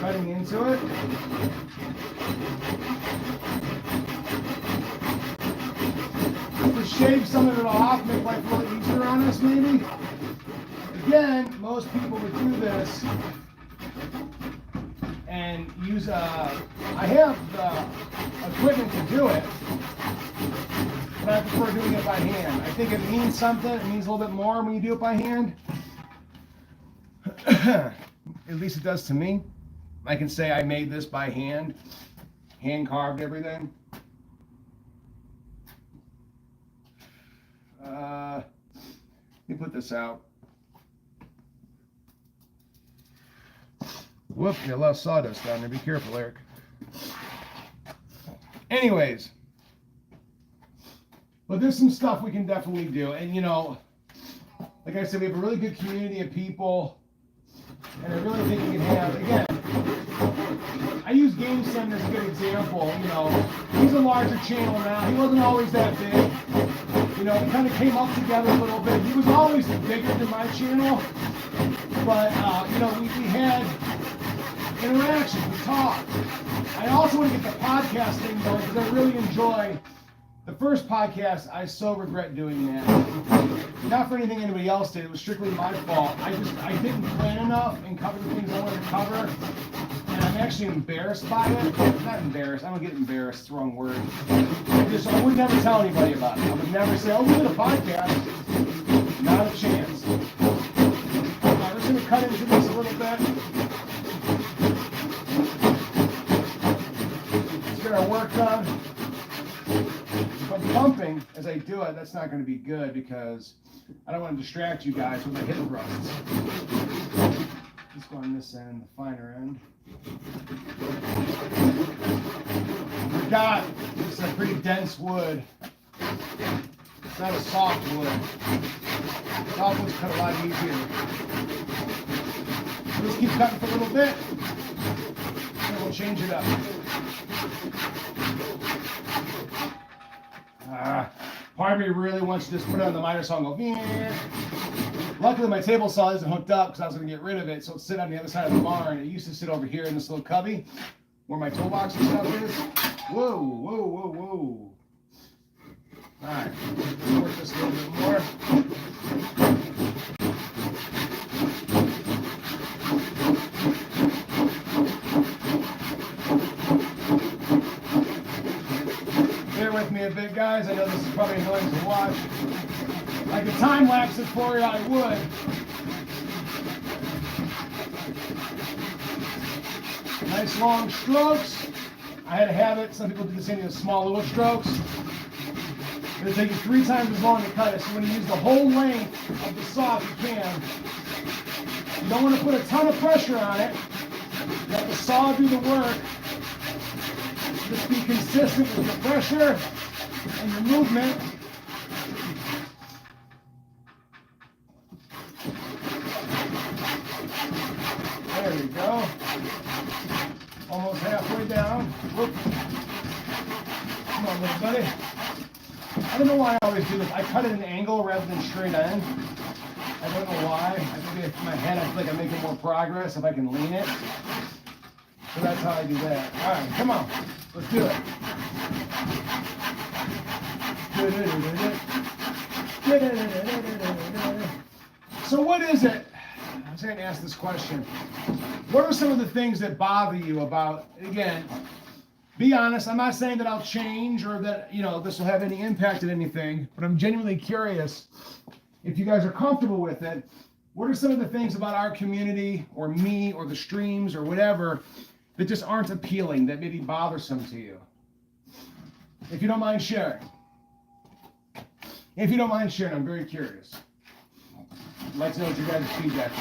cutting into it. To shave some of it off, make life a little easier on us maybe. Again, most people would do this and use I have the equipment to do it, but I prefer doing it by hand. I think it means something. It means a little bit more when you do it by hand. At least it does to me. I can say I made this by hand carved everything. Let me put this out. Whoop, you got a lot of sawdust down there. Be careful, Eric. Anyways, but there's some stuff we can definitely do. And you know, like I said, we have a really good community of people. And I really think we can have, again, I use Game Center as a good example. You know, he's a larger channel now. He wasn't always that big. You know, we kind of came up together a little bit. He was always bigger than my channel. But, you know, we had interaction, we talked. I also want to get the podcast thing going because I really enjoy the first podcast. I so regret doing that. Not for anything anybody else did. It was strictly my fault. I didn't plan enough and cover the things I wanted to cover. And I'm actually embarrassed by it. Not embarrassed. I don't get embarrassed. It's the wrong word. I would never tell anybody about it. I would never say, oh, we did a podcast. Not a chance. I'm just going to cut into this a little bit. Let's get our work done. If I'm pumping as I do it, that's not going to be good because I don't want to distract you guys with my hip thrusts. Let's go on this end, the finer end. Forgot, this is a pretty dense wood. It's not a soft wood. Soft wood's cut a lot easier. So let's keep cutting for a little bit, and we'll change it up. Part of me really wants to just put it on the miter saw and go, yeah. Luckily my table saw isn't hooked up because I was going to get rid of it, so it's sitting on the other side of the barn. It used to sit over here in this little cubby where my toolbox and stuff is. Whoa, whoa, whoa, whoa. Alright, let's work this a little bit more. Bear with me a bit, guys. I know this is probably annoying to watch. I could time lapse it for you, I would. Nice long strokes. I had a habit, some people do the same thing with small little strokes. It'll take you 3 times as long to cut it, so when you use the whole length of the saw if you can. You don't want to put a ton of pressure on it. Let the saw do the work. Just be consistent with the pressure and your movement. There we go. Almost halfway down. Whoop. Come on, little buddy. I don't know why I always do this. I cut at an angle rather than straight end. I don't know why. I think in my head I feel like I'm making more progress if I can lean it. So that's how I do that. All right, come on. Let's do it. So what is it? I was going to ask this question. What are some of the things that bother you about, again, be honest, I'm not saying that I'll change or that, this will have any impact on anything, but I'm genuinely curious if you guys are comfortable with it. What are some of the things about our community or me or the streams or whatever that just aren't appealing, that may be bothersome to you? If you don't mind sharing. If you don't mind sharing, I'm very curious. I'd like to know what your guys' feedback is.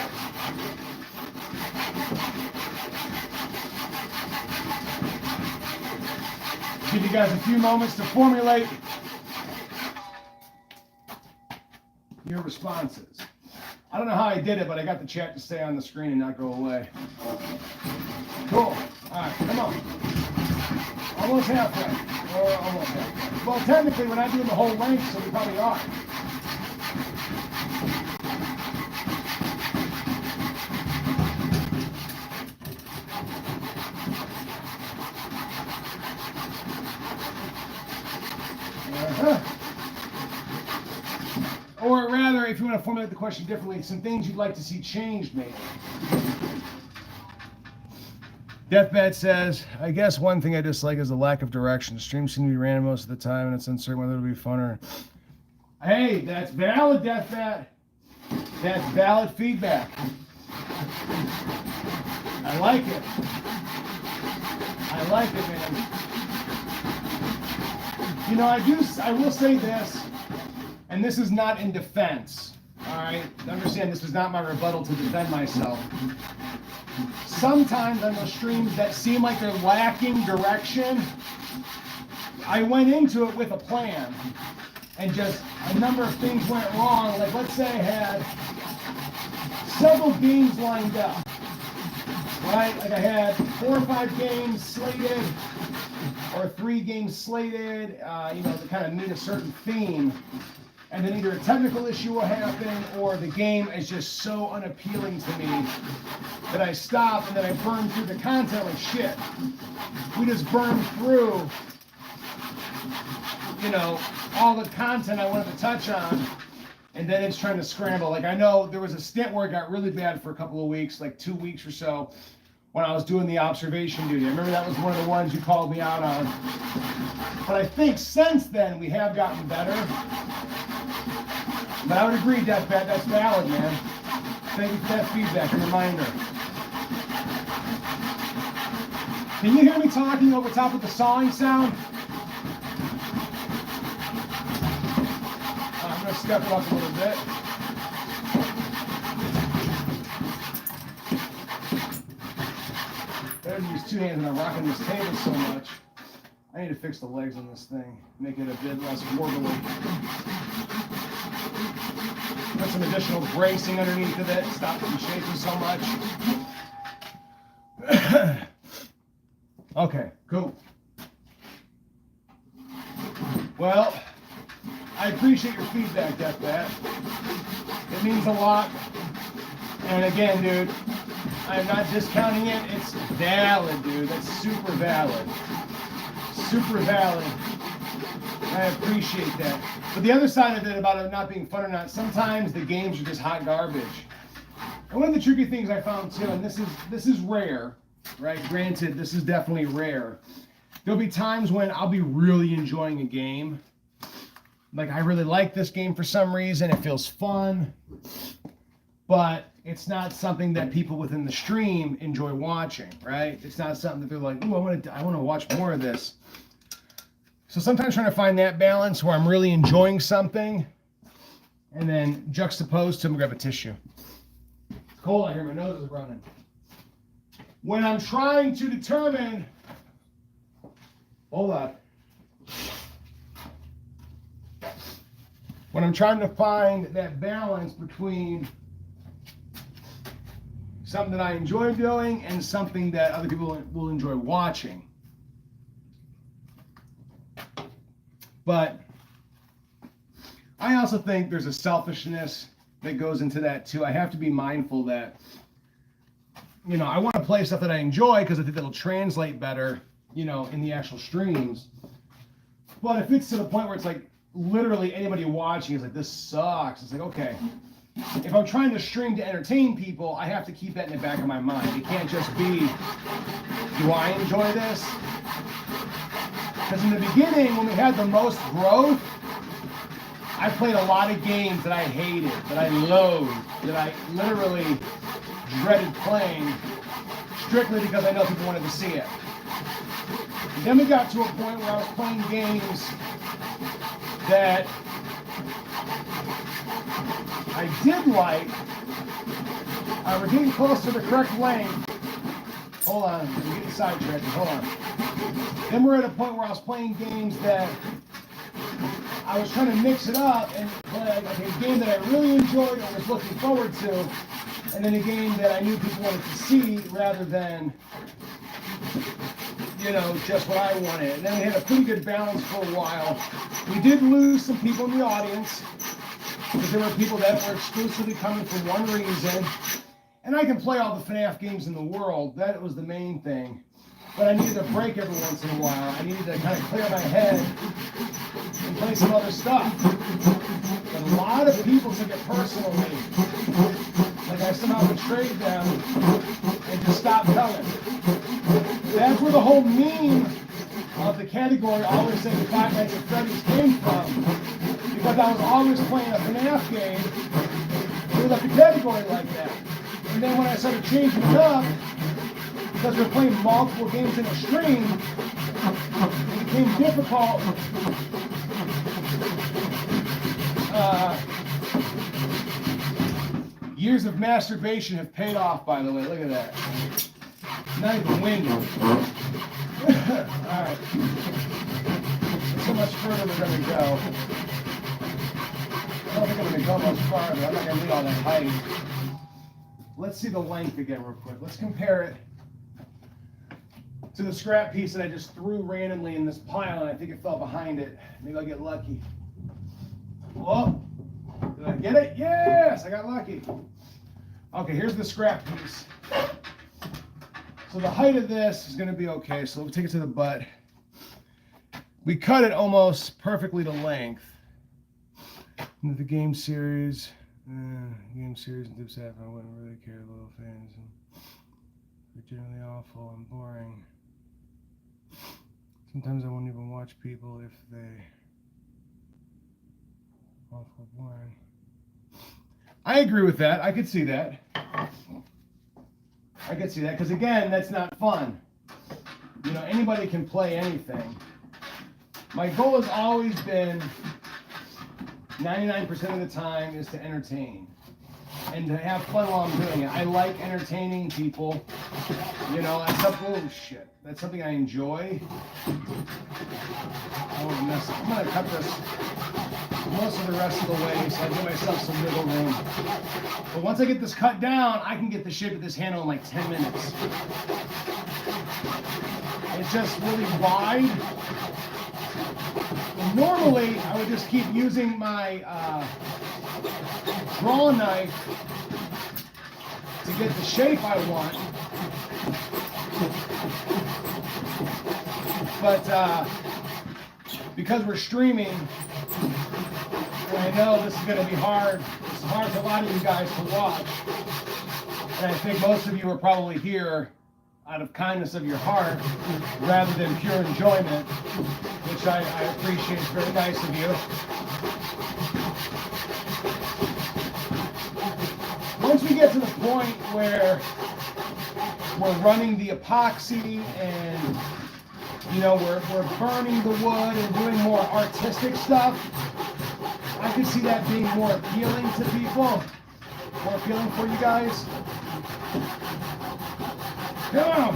Give you guys a few moments to formulate your responses. I don't know how I did it, but I got the chat to stay on the screen and not go away. Cool. All right, come on. Almost halfway. Or almost halfway. Well, technically, we're not doing the whole length, so we probably are. Or rather, if you want to formulate the question differently, some things you'd like to see changed, maybe. Deathbed says, I guess one thing I dislike is the lack of direction. The streams seem to be random most of the time, and it's uncertain whether it'll be funner. Hey, that's valid, Deathbed. That's valid feedback. I like it. I like it, man. I will say this, and this is not in defense, all right? Understand, this is not my rebuttal to defend myself. Sometimes on those streams that seem like they're lacking direction, I went into it with a plan, and just a number of things went wrong. Like, let's say I had several games lined up, right? Like I had 4 or 5 games slated, or 3 games slated, to kind of meet a certain theme. And then either a technical issue will happen, or the game is just so unappealing to me that I stop and then I burn through the content like shit. We just burned through, all the content I wanted to touch on, and then it's trying to scramble. Like, I know there was a stint where it got really bad for a couple of weeks, like 2 weeks or so, when I was doing the observation duty. I remember that was one of the ones you called me out on. But I think since then we have gotten better. But I would agree, Deathbed, that's valid, man. Thank you for that feedback and reminder. Can you hear me talking over top of the sawing sound? I'm going to step it up a little bit. Better to use 2 hands, and I'm rocking this table so much. I need to fix the legs on this thing, make it a bit less wobbly. Put some additional bracing underneath of it, stop it from shaking so much. Okay, cool. Well, I appreciate your feedback, Deathbat. It means a lot. And again, dude, I'm not discounting it. It's valid, dude. That's super valid. Super valid. I appreciate that. But the other side of it about it not being fun or not, sometimes the games are just hot garbage. And one of the tricky things I found too, and this is rare, right? Granted, this is definitely rare. There'll be times when I'll be really enjoying a game. Like, I really like this game for some reason. It feels fun. But it's not something that people within the stream enjoy watching, right? It's not something that they're like, ooh, I want to watch more of this. So sometimes trying to find that balance where I'm really enjoying something and then juxtaposed to, I'm gonna grab a tissue. It's cold out here, my nose is running. When I'm trying to determine, hold on. When I'm trying to find that balance between something that I enjoy doing and something that other people will enjoy watching. But I also think there's a selfishness that goes into that too. I have to be mindful that, you know, I want to play stuff that I enjoy because I think that'll translate better, you know, in the actual streams. But if it's to the point where it's like literally anybody watching is like, this sucks, it's like, okay, if I'm trying to stream to entertain people, I have to keep that in the back of my mind. It can't just be, do I enjoy this? Because in the beginning, when we had the most growth, I played a lot of games that I hated, that I loathed, that I literally dreaded playing, strictly because I know people wanted to see it. And then we got to a point where I was playing games that I did like. We're getting close to the correct length. Hold on, I'm getting sidetracked. Hold on. Then we're at a point where I was playing games that I was trying to mix it up and play like a game that I really enjoyed and was looking forward to, and then a game that I knew people wanted to see rather than, you know, just what I wanted. And then we had a pretty good balance for a while. We did lose some people in the audience because there were people that were exclusively coming for one reason. And I can play all the FNAF games in the world. That was the main thing. But I needed a break every once in a while. I needed to kind of clear my head and play some other stuff. But a lot of people took it personally. Like I somehow betrayed them and just stopped coming. That's where the whole meme of the category always saying Five Nights at Freddy's came from. Because I was always playing a FNAF game, it was like the category like that. And then when I started changing it up, because we're playing multiple games in a stream, it became difficult. Years of masturbation have paid off, by the way. Look at that. Not even windy. All right. So much further we're going to go. I don't think I'm going to go much farther. I'm not going to need all that height. Let's see the length again real quick. Let's compare it to the scrap piece that I just threw randomly in this pile, and I think it fell behind it. Maybe I'll get lucky. Oh, did I get it? Yes, I got lucky. Okay, here's the scrap piece. So the height of this is going to be okay. So we'll take it to the butt. We cut it almost perfectly to length. And the game series and Dip Sap, I wouldn't really care. Little fans. They're generally awful and boring. Sometimes I won't even watch people if they awful boring. I agree with that. I could see that. I could see that because again, that's not fun. You know, anybody can play anything. My goal has always been 99% of the time is to entertain and to have fun while I'm doing it. I like entertaining people. You know, that's something, oh shit, that's something I enjoy. I want to mess up. I'm going to cut this most of the rest of the way so I give myself some wiggle room. But once I get this cut down, I can get the shape of this handle in like 10 minutes. It's just really wide. And normally, I would just keep using my draw knife to get the shape I want. But because we're streaming, and I know this is going to be hard, it's hard for a lot of you guys to watch, and I think most of you are probably here out of kindness of your heart rather than pure enjoyment, which I appreciate. It's very nice of you. Once we get to the point where we're running the epoxy and, you know, we're burning the wood and doing more artistic stuff, I can see that being more appealing to people, more appealing for you guys. Come on,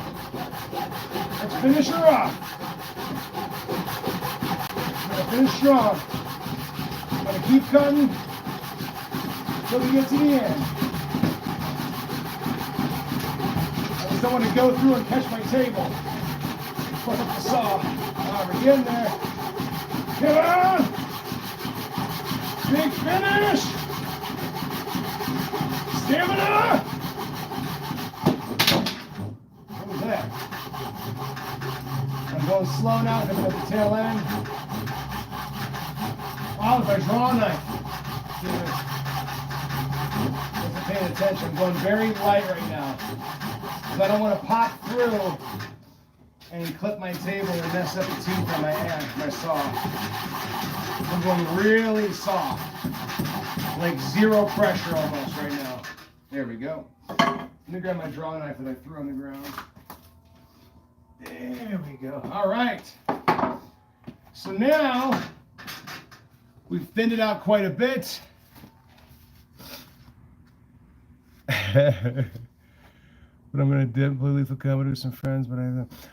let's finish her off. I'm gonna finish strong. I'm gonna keep cutting until we get to the end. don't want to go through and catch my table. Fuck up the saw. We're getting there. Come on! Big finish! Stamina! What was that? I'm going slow now because I'm at the tail end. Wow, if I draw a knife. Wasn't paying attention. I'm going very light right now. Because I don't want to pop through and clip my table and mess up the teeth on my saw. I'm going really soft. Like zero pressure almost right now. There we go. Let me grab my drawing knife that I threw on the ground. There we go. All right. So now we've thinned it out quite a bit. But I'm gonna dip play Lethal Company with some friends. But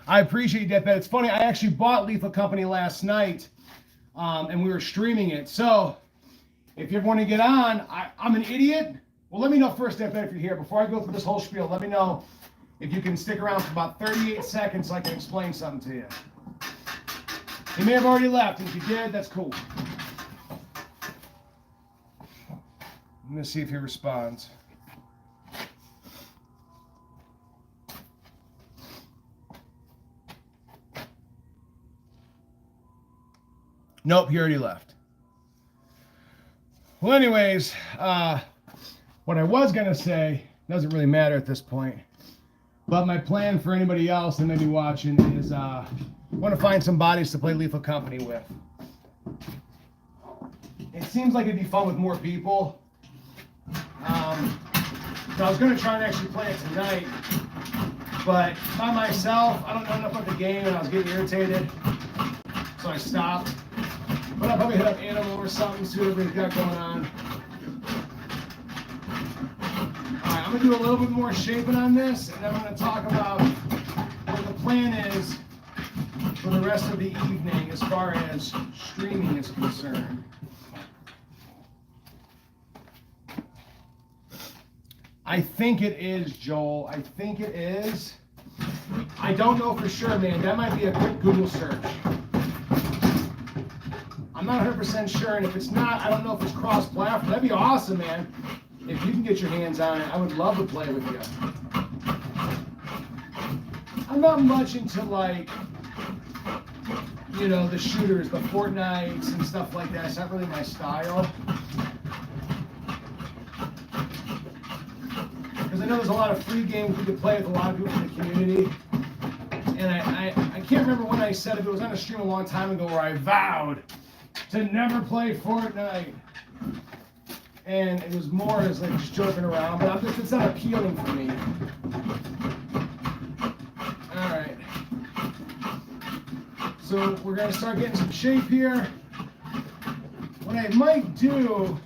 I appreciate that. It's funny. I actually bought Lethal Company last night, and we were streaming it. So if you ever want to get on, I'm an idiot. Well, let me know first, if you're here. Before I go through this whole spiel, let me know if you can stick around for about 38 seconds so I can explain something to you. You may have already left, and if you did, that's cool. I'm gonna see if he responds. Nope, he already left. Well, anyways, what I was going to say doesn't really matter at this point. But my plan for anybody else that may be watching is I want to find some bodies to play Lethal Company with. It seems like it'd be fun with more people. So I was going to try and actually play it tonight. But by myself, I don't know enough about the game and I was getting irritated. So I stopped. But I'll probably hit up Animal or something, see what we've got going on. Alright, I'm going to do a little bit more shaping on this, and I'm going to talk about what the plan is for the rest of the evening as far as streaming is concerned. I think it is, Joel. I think it is. I don't know for sure, man. That might be a quick Google search. I'm not 100% sure, and if it's not, I don't know if it's cross-platform. That'd be awesome, man. If you can get your hands on it, I would love to play with you. I'm not much into, like, you know, the shooters, the Fortnites and stuff like that. It's not really my style. Because I know there's a lot of free games we could play with a lot of people in the community. And I can't remember when I said it, but it was on a stream a long time ago where I vowed to never play Fortnite. And it was more as like just joking around, but it's not appealing for me. Alright. So we're going to start getting some shape here. What I might do,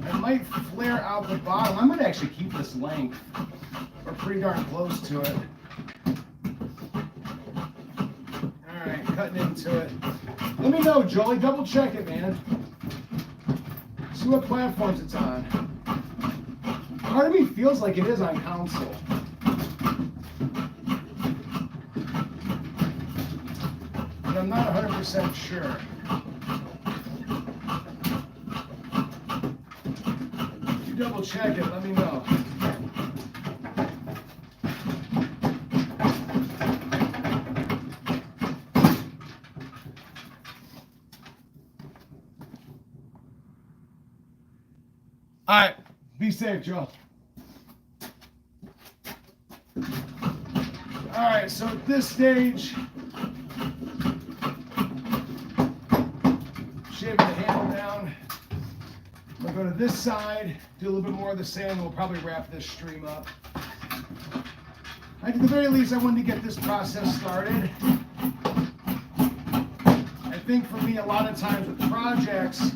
I might flare out the bottom. I'm going to actually keep this length. We're pretty darn close to it. Alright, cutting into it. Let me know, Jolie. Double check it, man. See what platforms it's on. Part of me feels like it is on console. But I'm not 100% sure. If you double check it, let me know. All right, be safe, Joe. All right, so at this stage, shaving the handle down. We'll go to this side, do a little bit more of the same. We'll probably wrap this stream up. At the very least, I wanted to get this process started. I think for me, a lot of times with projects,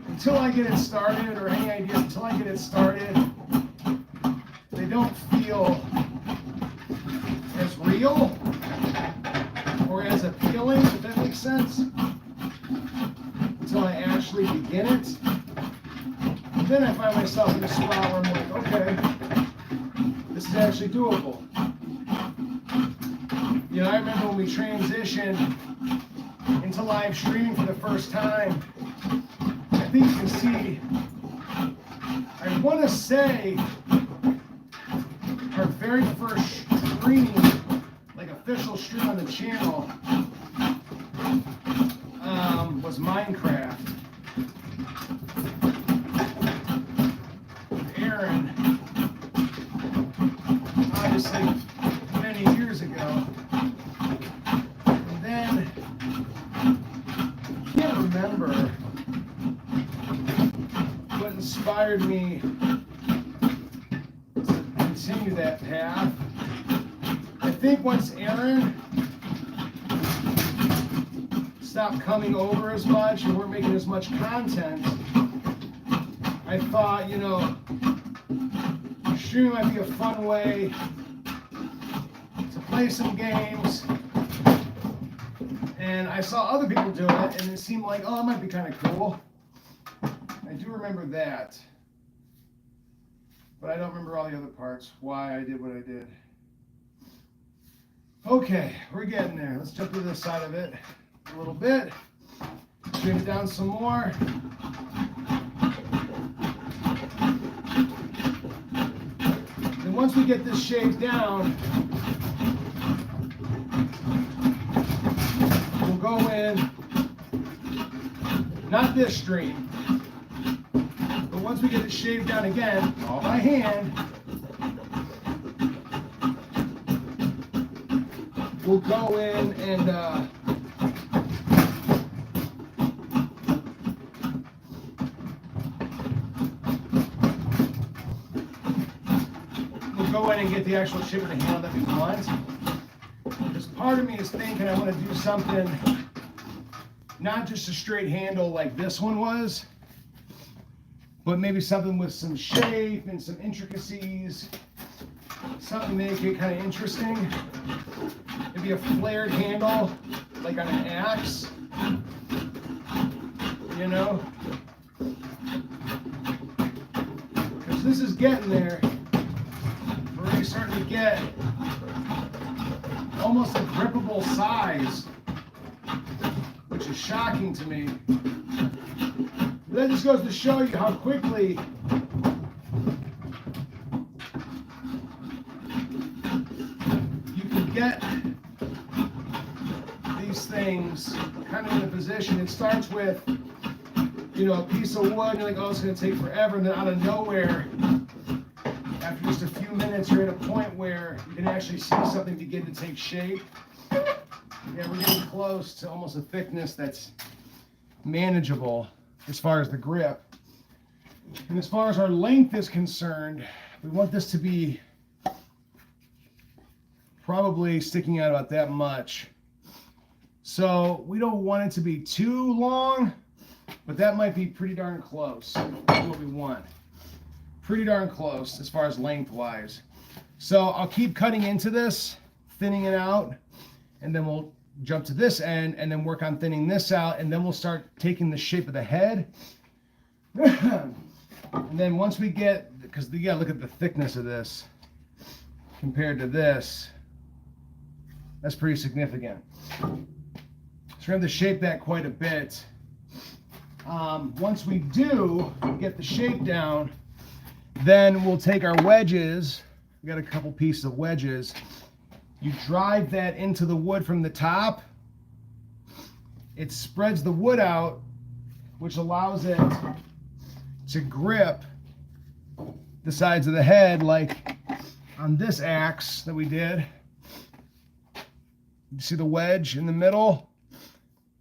until I get it started, or any ideas, until I get it started, they don't feel as real or as appealing, if that makes sense, until I actually begin it. And then I find myself in a spot where I'm like, okay, is actually doable. You know, I remember when we transitioned into live streaming for the first time, I think you can see, I want to say our very first stream, like official stream on the channel, was Minecraft. With Aaron, obviously many years ago. And then, I can't remember what inspired me to continue that path. I think once Aaron stopped coming over as much and weren't making as much content, I thought, you know, streaming might be a fun way to play some games. And I saw other people do it, and it seemed like, oh, it might be kind of cool. I do remember that. But I don't remember all the other parts, why I did what I did. Okay, we're getting there. Let's jump to this side of it a little bit. Bring it down some more. And once we get this shaved down, we'll go in, not this stream, but once we get it shaved down again, all by hand, we'll go in and get the actual shape of the handle that we want. Because part of me is thinking I want to do something, not just a straight handle like this one was, but maybe something with some shape and some intricacies, something to make it kind of interesting. Maybe a flared handle, like on an axe, you know? Because this is getting there. We're already starting to get almost a grippable size, which is shocking to me. That just goes to show you how quickly you can get these things kind of in a position. It starts with, you know, a piece of wood, and you're like, oh, it's going to take forever, and then out of nowhere, after just a few minutes, you're at a point where you can actually see something begin to take shape. Yeah, we're getting close to almost a thickness that's manageable as far as the grip. And as far as our length is concerned, we want this to be probably sticking out about that much. So we don't want it to be too long, but that might be pretty darn close to what we want. Pretty darn close as far as length-wise. So I'll keep cutting into this, thinning it out, and then we'll jump to this end and then work on thinning this out, and then we'll start taking the shape of the head. And then once we get, because you gotta look at the thickness of this compared to this, that's pretty significant. So we're going to shape that quite a bit. Once we do get the shape down, then we'll take our wedges. We got a couple pieces of wedges. You drive that into the wood from the top. It spreads the wood out, which allows it to grip the sides of the head, like on this axe that we did. You see the wedge in the middle?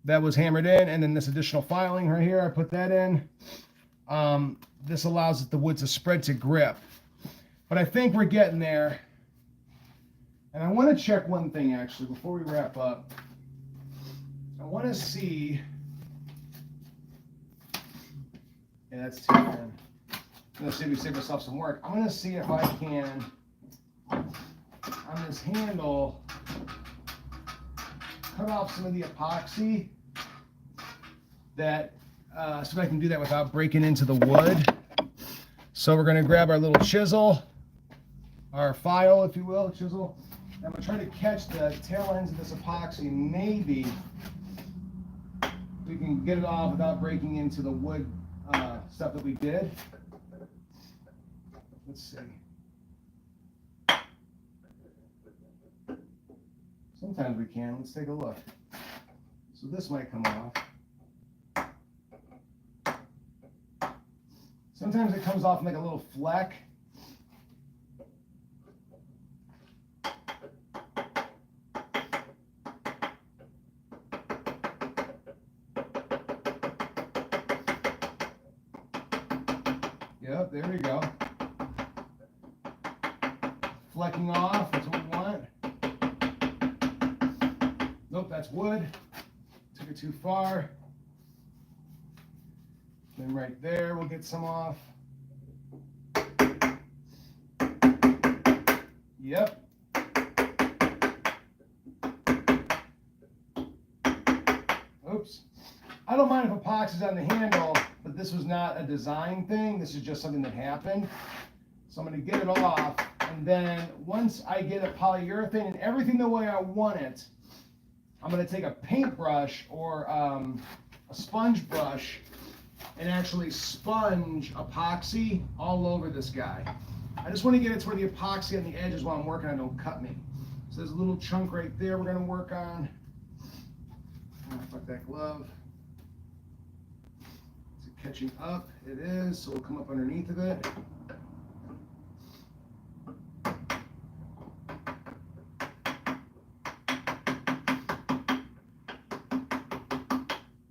That was hammered in, and then this additional filing right here, I put that in. This allows the wood to spread to grip. But I think we're getting there. And I want to check one thing actually before we wrap up. I want to see. Yeah, that's too thin. Let's see if we save ourselves some work. I'm going to see if I can, on this handle, cut off some of the epoxy. That so if I can do that without breaking into the wood. So we're going to grab our little chisel, our file, if you will, chisel. I'm going to try to catch the tail ends of this epoxy. Maybe we can get it off without breaking into the wood stuff that we did. Let's see. Sometimes we can. Let's take a look. So this might come off. Sometimes it comes off in like a little fleck. Yep, there we go. Flecking off, that's what we want. Nope, that's wood. Took it too far. Then right there, we'll get some off. Yep. Oops. I don't mind if epoxy's on the handle, but this was not a design thing. This is just something that happened. So I'm going to get it off, and then once I get a polyurethane and everything the way I want it, I'm going to take a paintbrush or a sponge brush and actually sponge epoxy all over this guy. I just want to get it to where the epoxy on the edges while I'm working on don't cut me. So there's a little chunk right there we're going to work on. Oh, fuck that glove. Is it catching up? It is, so we'll come up underneath of it.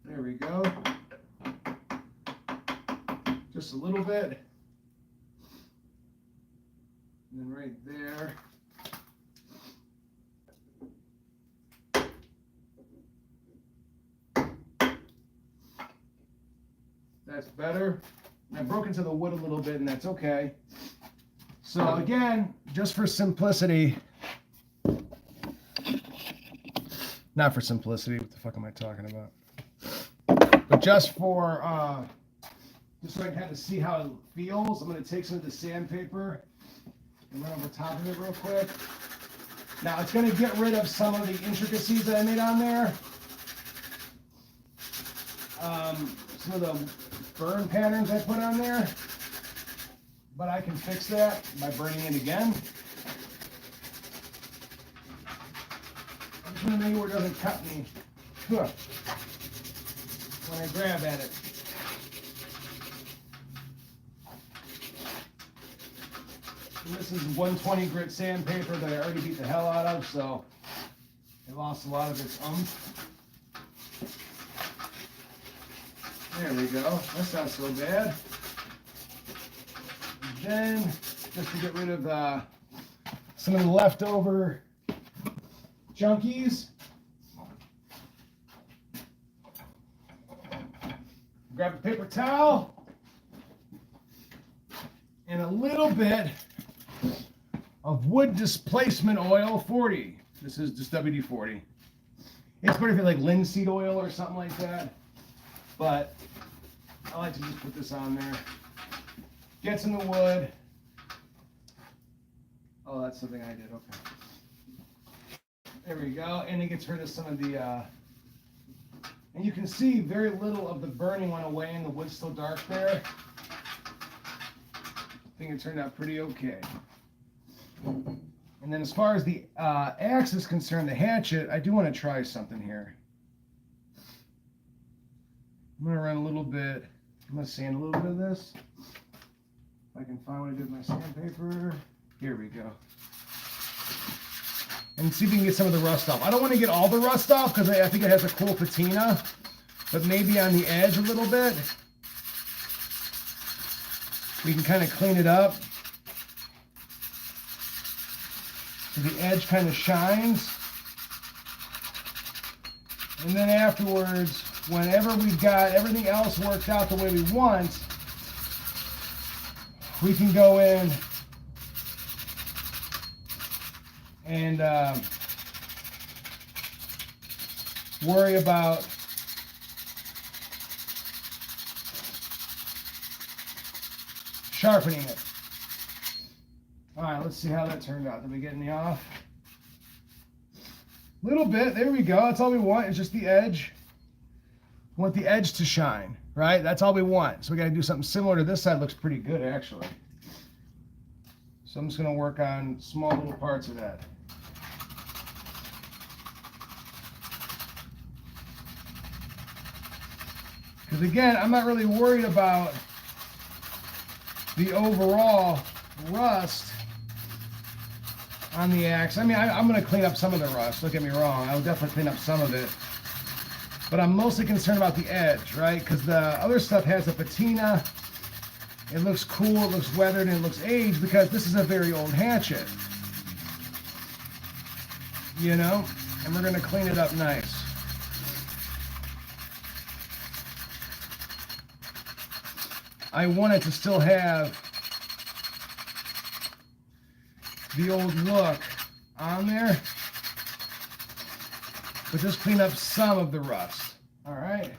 There we go. Just a little bit. And then right there. That's better. I broke into the wood a little bit, and that's okay. So again, just for simplicity, not for simplicity, what the fuck am I talking about? But just for, just so I can kind of see how it feels, I'm going to take some of the sandpaper and run over top of it real quick. Now it's going to get rid of some of the intricacies that I made on there. Some of the burn patterns I put on there, but I can fix that by burning it again. I just want to make sure it doesn't cut me when I grab at it. And this is 120 grit sandpaper that I already beat the hell out of, so it lost a lot of its oomph. There we go. That's not so bad. And then, just to get rid of some of the leftover junkies, grab a paper towel and a little bit of wood displacement oil 40. This is just WD-40. It's better if you like linseed oil or something like that. But I like to just put this on there. Gets in the wood. Oh, that's something I did. Okay. There we go. And it gets rid of some of the, and you can see very little of the burning went away and the wood's still dark there. I think it turned out pretty okay. And then as far as the axe is concerned, the hatchet, I do want to try something here. I'm going to run a little bit, I'm going to sand a little bit of this. If I can find what I did with my sandpaper. Here we go. And see if we can get some of the rust off. I don't want to get all the rust off because I think it has a cool patina, but maybe on the edge a little bit. We can kind of clean it up. So the edge kind of shines. And then afterwards, whenever we've got everything else worked out the way we want, we can go in and worry about sharpening it. All right, let's see how that turned out. Did we get any off? Little bit. There we go. That's all we want. It's just the edge. We want the edge to shine, right? That's all we want. So we got to do something similar to this side. Looks pretty good, actually. So I'm just going to work on small little parts of that. Because again, I'm not really worried about the overall rust on the axe. I mean, I'm going to clean up some of the rust. Don't get me wrong. I'll definitely clean up some of it. But I'm mostly concerned about the edge, right? Because the other stuff has a patina. It looks cool, it looks weathered, and it looks aged because this is a very old hatchet. You know? And we're going to clean it up nice. I want it to still have the old look on there, but just clean up some of the rust. All right,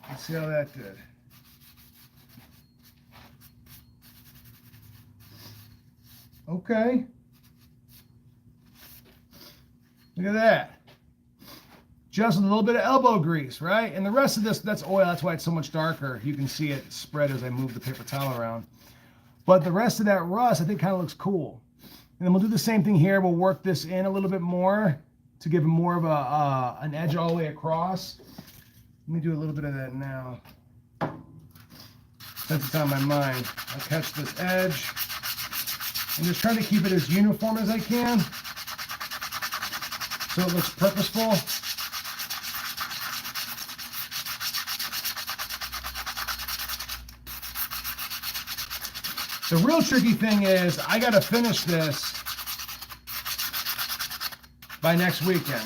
let's see how that did. Okay, look at that. Just a little bit of elbow grease, right? And the rest of this, that's oil. That's why it's so much darker. You can see it spread as I move the paper towel around. But the rest of that rust, I think, kind of looks cool. And then we'll do the same thing here. We'll work this in a little bit more to give it more of an edge all the way across. Let me do a little bit of that now. Since it's on my mind, I'll catch this edge. I'm just trying to keep it as uniform as I can so it looks purposeful. The real tricky thing is I got to finish this by next weekend.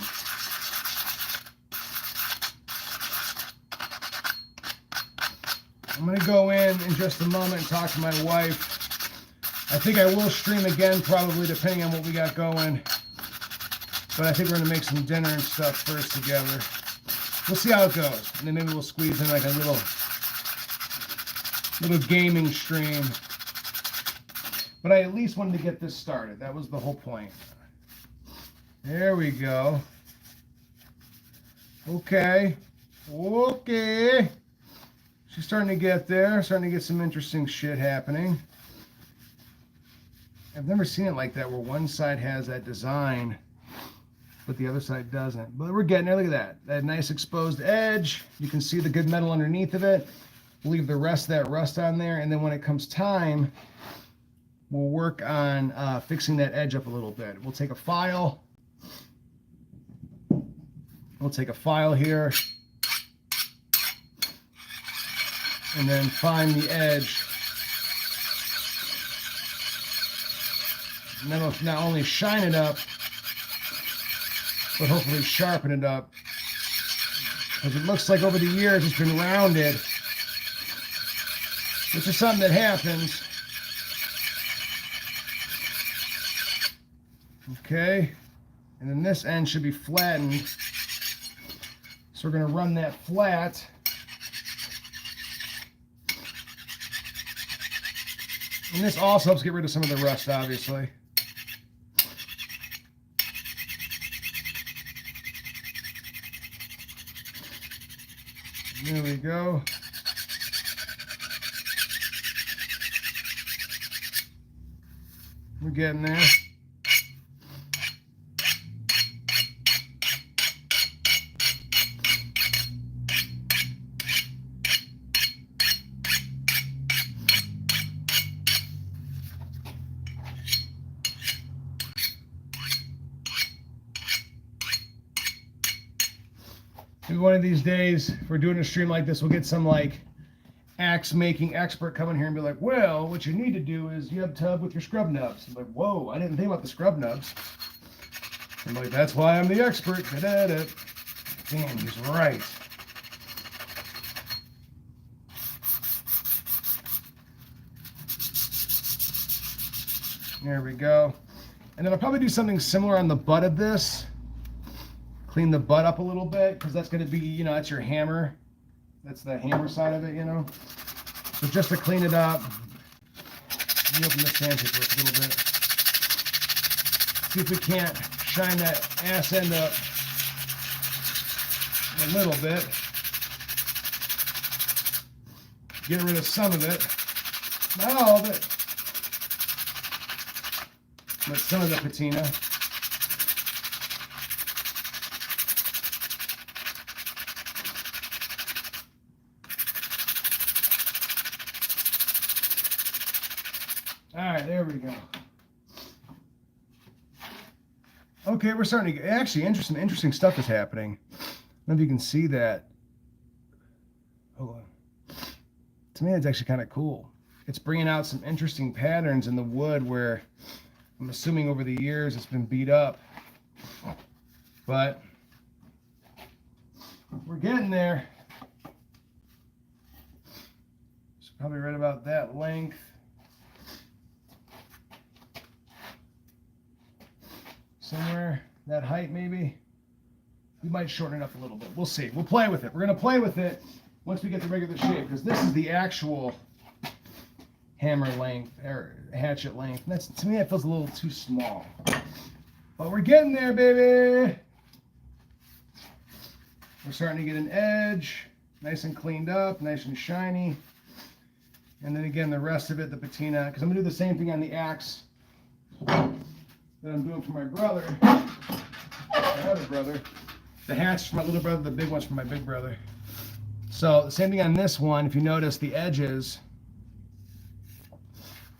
I'm going to go in just a moment and talk to my wife. I think I will stream again probably depending on what we got going. But I think we're going to make some dinner and stuff first together. We'll see how it goes. And then maybe we'll squeeze in like a little gaming stream. But I at least wanted to get this started. That was the whole point. There we go. Okay. Okay. She's starting to get there. Starting to get some interesting shit happening. I've never seen it like that where one side has that design, but the other side doesn't. But we're getting there. Look at that. That nice exposed edge. You can see the good metal underneath of it. We'll leave the rest of that rust on there. And then when it comes time, we'll work on fixing that edge up a little bit. We'll take a file. We'll take a file here. And then find the edge. And then we'll not only shine it up, but hopefully sharpen it up. Because it looks like over the years it's been rounded. Which is something that happens. Okay, and then this end should be flattened. So we're going to run that flat. And this also helps get rid of some of the rust, obviously. There we go. We're getting there. Maybe one of these days, if we're doing a stream like this, we'll get some like axe making expert come in here and be like, well, what you need to do is you have tub with your scrub nubs. I'm like, whoa, I didn't think about the scrub nubs. I'm like, that's why I'm the expert. Da-da-da. Damn, he's right. There we go. And then I'll probably do something similar on the butt of this. Clean the butt up a little bit, because that's going to be, you know, that's your hammer. That's the hammer side of it, you know. So just to clean it up, Let me open the sandpaper up a little bit. See if we can't shine that ass end up a little bit. Get rid of some of it. Not all of it. But some of the patina. All right, there we go. Okay, we're starting to get, actually interesting stuff is happening. I don't know if you can see that. Hold on. To me, it's actually kind of cool. It's bringing out some interesting patterns in the wood where I'm assuming over the years it's been beat up. But we're getting there. It's probably right about that length. Somewhere that height maybe. We might shorten it up a little bit. We'll see. We'll play with it. We're going to play with it once we get the regular shape, because this is the actual hammer length or hatchet length. And that's, to me, that feels a little too small. But we're getting there, baby. We're starting to get an edge, nice and cleaned up, nice and shiny. And then again, the rest of it, the patina, because I'm going to do the same thing on the axe that I'm doing for my brother, my other brother. The hatch for my little brother, the big one's for my big brother. So the same thing on this one. If you notice the edges,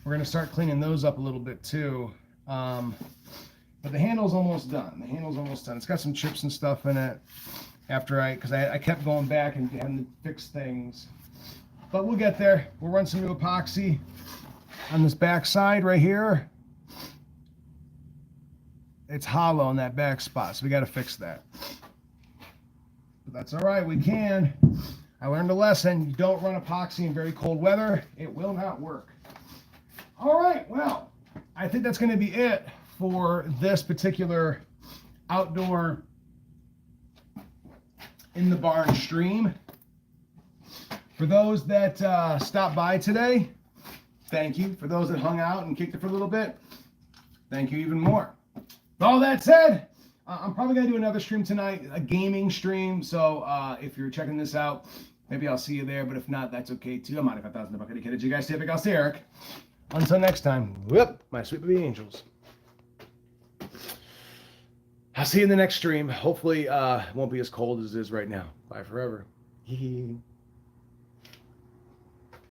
we're going to start cleaning those up a little bit too. But the handle's almost done. The handle's almost done. It's got some chips and stuff in it because I kept going back and having to fix things. But we'll get there. We'll run some new epoxy on this back side right here. It's hollow in that back spot, so we got to fix that. But that's all right, we can. I learned a lesson. You don't run epoxy in very cold weather. It will not work. All right, well, I think that's going to be it for this particular outdoor in the barn stream. For those that stopped by today, thank you. For those that hung out and kicked it for a little bit, thank you even more. With all that said, I'm probably going to do another stream tonight, a gaming stream. So if you're checking this out, maybe I'll see you there. But if not, that's okay too. I'm out of 5,000 bucket kid. You guys stay big. I'll see Eric. Until next time, whoop, my sweet baby angels. I'll see you in the next stream. Hopefully it won't be as cold as it is right now. Bye forever.